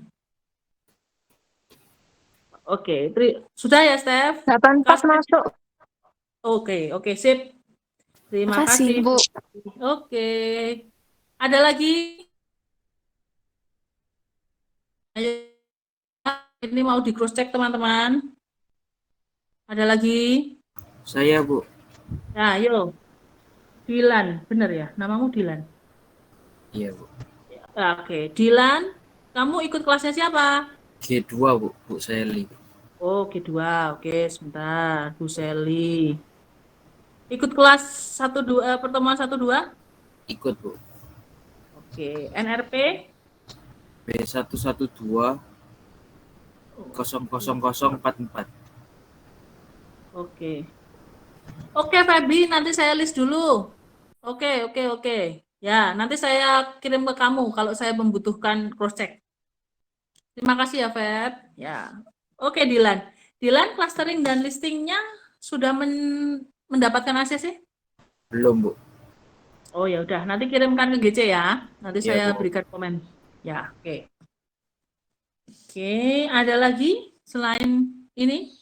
Oke, sudah ya, Stef? 84 masuk. Oke, sip. Terima kasih, Bu. Oke. Ada lagi? Ayo, ini mau di cross check teman-teman. Ada lagi? Saya, Bu. Nah, ayo. Dilan, bener ya? Namamu Dilan? Iya, Bu. Oke, Dilan, kamu ikut kelasnya siapa? G2, Bu Sally. Oh, G2. Oke, sebentar. Bu Sally. Ikut kelas 1-2, pertemuan 1-2? Ikut, Bu. Oke, NRP? B112 00044. Oke. Oke, Feby, nanti saya list dulu. Oke. Ya, nanti saya kirim ke kamu kalau saya membutuhkan cross check. Terima kasih ya, Feb. Ya. Oke, Dilan. Dilan, clustering dan listingnya sudah mendapatkan ACC? Belum, Bu. Oh, ya udah. Nanti kirimkan ke GC ya. Nanti Ya, saya Bu. berikan komen. Ya, oke. Oke, ada lagi selain ini?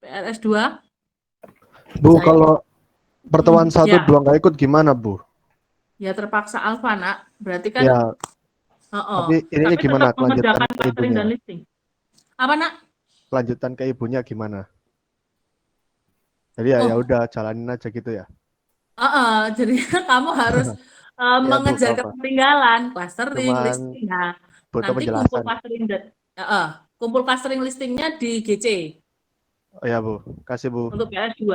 PRS 2? Bu, kalau pertemuan 1, ya. 2 nggak ikut gimana, Bu? Ya terpaksa alfa, Nak. Berarti kan Ya, tapi ininya tapi gimana tetap mengerjakan kelanjutan ke clustering ibunya? dan listing. Apa, Nak? Kelanjutan ke ibunya gimana? Jadi ya udah jalanin aja gitu ya. Jadi kamu harus mengejar Bu, ketertinggalan clustering, Cuman listing. Nah, butuh nanti penjelasan. kumpul clustering listingnya di GC Oh ya, Bu. Kasih, Bu. untuk PS2.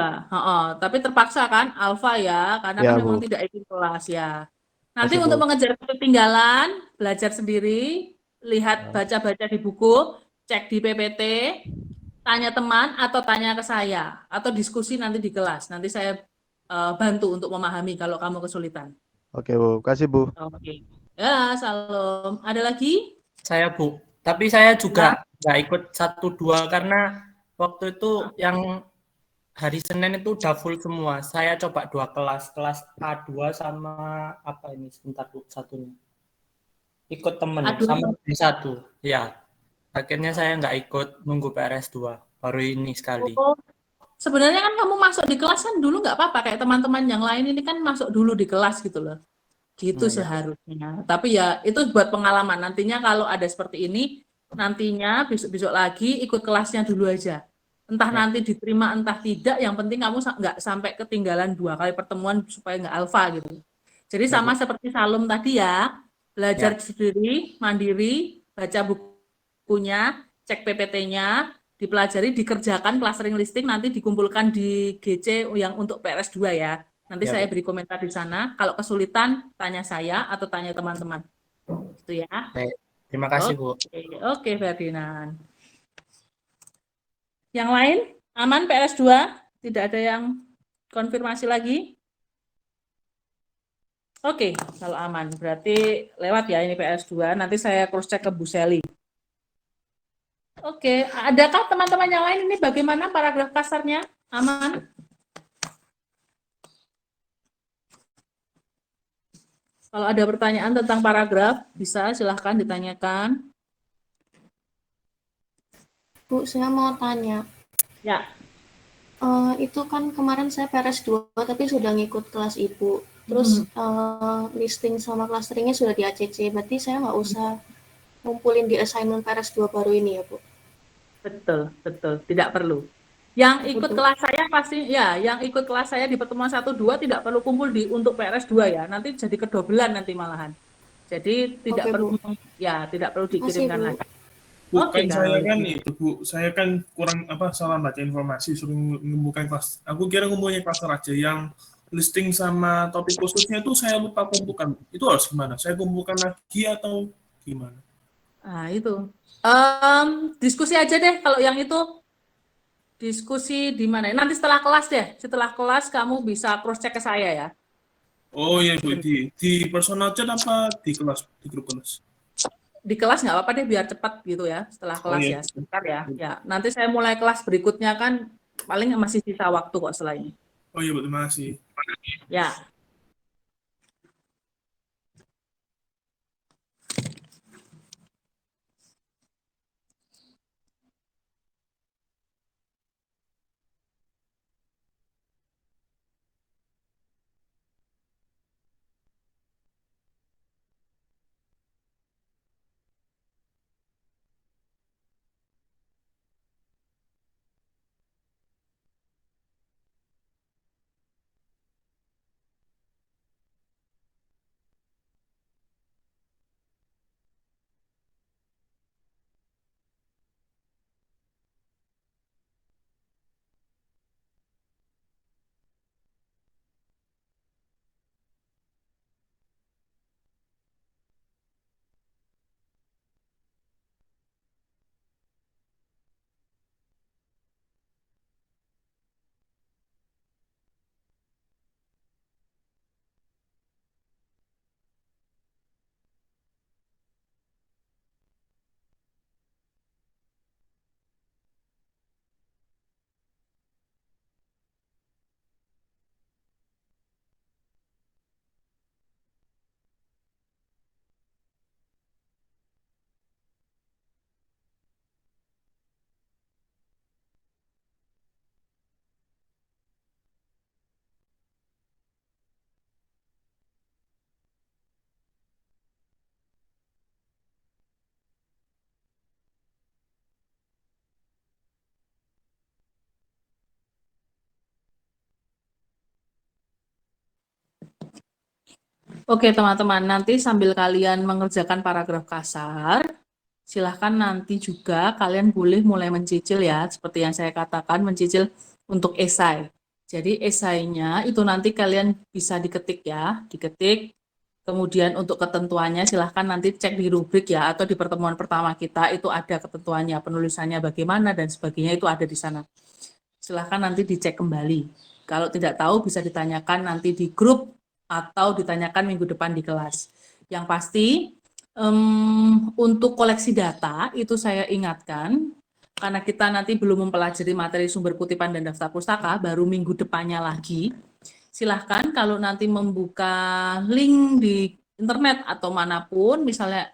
Tapi terpaksa kan alfa ya, karena Ya, kan memang Bu. tidak ikut kelas ya. Nanti Kasih, untuk Bu. mengejar ketertinggalan, belajar sendiri, lihat baca-baca di buku, cek di PPT, tanya teman atau tanya ke saya atau diskusi nanti di kelas. Nanti saya bantu untuk memahami kalau kamu kesulitan. Oke, Bu. Kasih, Bu. Oke. Ya, salam. Ada lagi? Saya Bu, tapi saya juga nggak ikut 1-2 karena waktu itu yang hari Senin itu udah full semua. Saya coba 2 kelas, kelas A2 sama apa ini sebentar Bu satunya. Ikut temen A2. sama B1. Ya, akhirnya saya nggak ikut, nunggu PRS 2 baru ini sekali. Oh, sebenarnya kan kamu masuk di kelas kan dulu nggak apa-apa, kayak teman-teman yang lain ini kan masuk dulu di kelas gitu loh. Gitu Nah, ya. seharusnya. Tapi ya itu buat pengalaman. Nantinya kalau ada seperti ini, nantinya besok-besok lagi ikut kelasnya dulu aja. Entah nanti diterima, entah tidak. Yang penting kamu nggak sampai ketinggalan 2 kali pertemuan supaya nggak alfa gitu. Jadi sama seperti Salum tadi ya, belajar sendiri, mandiri, baca bukunya, cek PPT-nya, dipelajari, dikerjakan clustering listing, nanti dikumpulkan di GC yang untuk PRS 2 ya. Nanti Ya, saya Bu. beri komentar di sana. Kalau kesulitan, tanya saya atau tanya teman-teman. Gitu ya. Baik, terima kasih Bu. Oke, Ferdinand. Yang lain, aman PRS 2? Tidak ada yang konfirmasi lagi? Oke, kalau aman. Berarti lewat ya ini PRS 2. Nanti saya cross check ke Bu Seli. Oke, adakah teman-teman yang lain ini bagaimana paragraf kasarnya? Aman? Kalau ada pertanyaan tentang paragraf, bisa silahkan ditanyakan. Bu, saya mau tanya. Ya. Itu kan kemarin saya PRS 2, tapi sudah ngikut kelas Ibu. Terus listing sama clusteringnya sudah di ACC, berarti saya nggak usah ngumpulin di assignment PRS 2 baru ini ya, Bu? Betul, betul. Tidak perlu. Yang ikut kelas saya pasti, ya, yang ikut kelas saya di pertemuan 1-2 tidak perlu kumpul untuk PRS 2 ya. Nanti jadi kedobelan nanti malahan. Jadi tidak perlu, ya, tidak perlu dikirimkan lagi. Bukan saya kan itu Bu, saya kan kurang salah baca informasi, suruh ngumpulkan kelas. Aku kira ngumpulnya klaster aja, yang listing sama topik khususnya itu saya lupa kumpulkan. Itu harus gimana? Saya kumpulkan lagi atau gimana? Nah itu, diskusi aja deh kalau yang itu. Diskusi di mana? Nanti setelah kelas deh. Setelah kelas kamu bisa cross check ke saya ya. Oh iya Bu, di personal chat apa di kelas, di grup kelas? Di kelas nggak apa-apa deh biar cepat gitu ya. Setelah kelas iya. ya, sebentar ya. Ya, nanti saya mulai kelas berikutnya kan paling masih sisa waktu kok setelah ini. Oh iya Bu, terima kasih. Ya. Oke teman-teman, nanti sambil kalian mengerjakan paragraf kasar, silahkan nanti juga kalian boleh mulai mencicil ya, seperti yang saya katakan, mencicil untuk esai. Jadi esainya itu nanti kalian bisa diketik ya, diketik Kemudian untuk ketentuannya silahkan nanti cek di rubrik ya, atau di pertemuan pertama kita itu ada ketentuannya, penulisannya bagaimana dan sebagainya itu ada di sana. Silahkan nanti dicek kembali. Kalau tidak tahu bisa ditanyakan nanti di grup atau ditanyakan minggu depan di kelas. Yang pasti untuk koleksi data itu saya ingatkan, karena kita nanti belum mempelajari materi sumber kutipan dan daftar pustaka, baru minggu depannya lagi. Silahkan kalau nanti membuka link di internet atau manapun, misalnya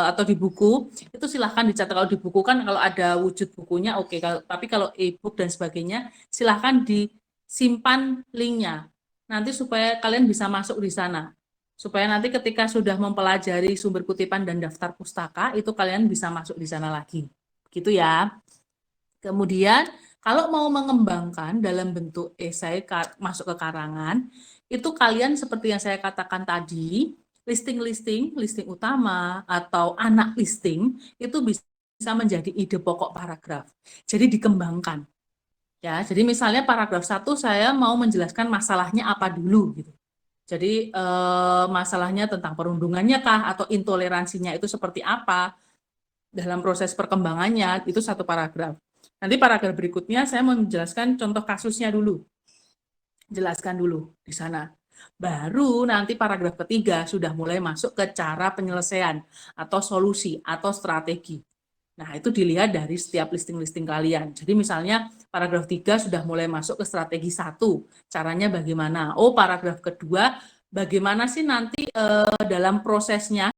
atau di buku, itu silahkan dicatat. Kalau di buku kan kalau ada wujud bukunya oke, tapi kalau e-book dan sebagainya, silahkan disimpan linknya. Nanti supaya kalian bisa masuk di sana. Supaya nanti ketika sudah mempelajari sumber kutipan dan daftar pustaka, itu kalian bisa masuk di sana lagi. Gitu ya. Kemudian, kalau mau mengembangkan dalam bentuk esai masuk ke karangan, itu kalian seperti yang saya katakan tadi, listing utama atau anak listing itu bisa menjadi ide pokok paragraf. Jadi dikembangkan. Ya, jadi misalnya paragraf 1 saya mau menjelaskan masalahnya apa dulu gitu. Jadi masalahnya tentang perundungannya kah atau intoleransinya itu seperti apa dalam proses perkembangannya, itu satu paragraf. Nanti paragraf berikutnya saya mau menjelaskan contoh kasusnya dulu. Jelaskan dulu di sana. Baru nanti paragraf ketiga sudah mulai masuk ke cara penyelesaian atau solusi atau strategi. Nah, itu dilihat dari setiap listing-listing kalian. Jadi misalnya paragraf 3 sudah mulai masuk ke strategi 1. Caranya bagaimana? Oh, paragraf kedua bagaimana sih nanti dalam prosesnya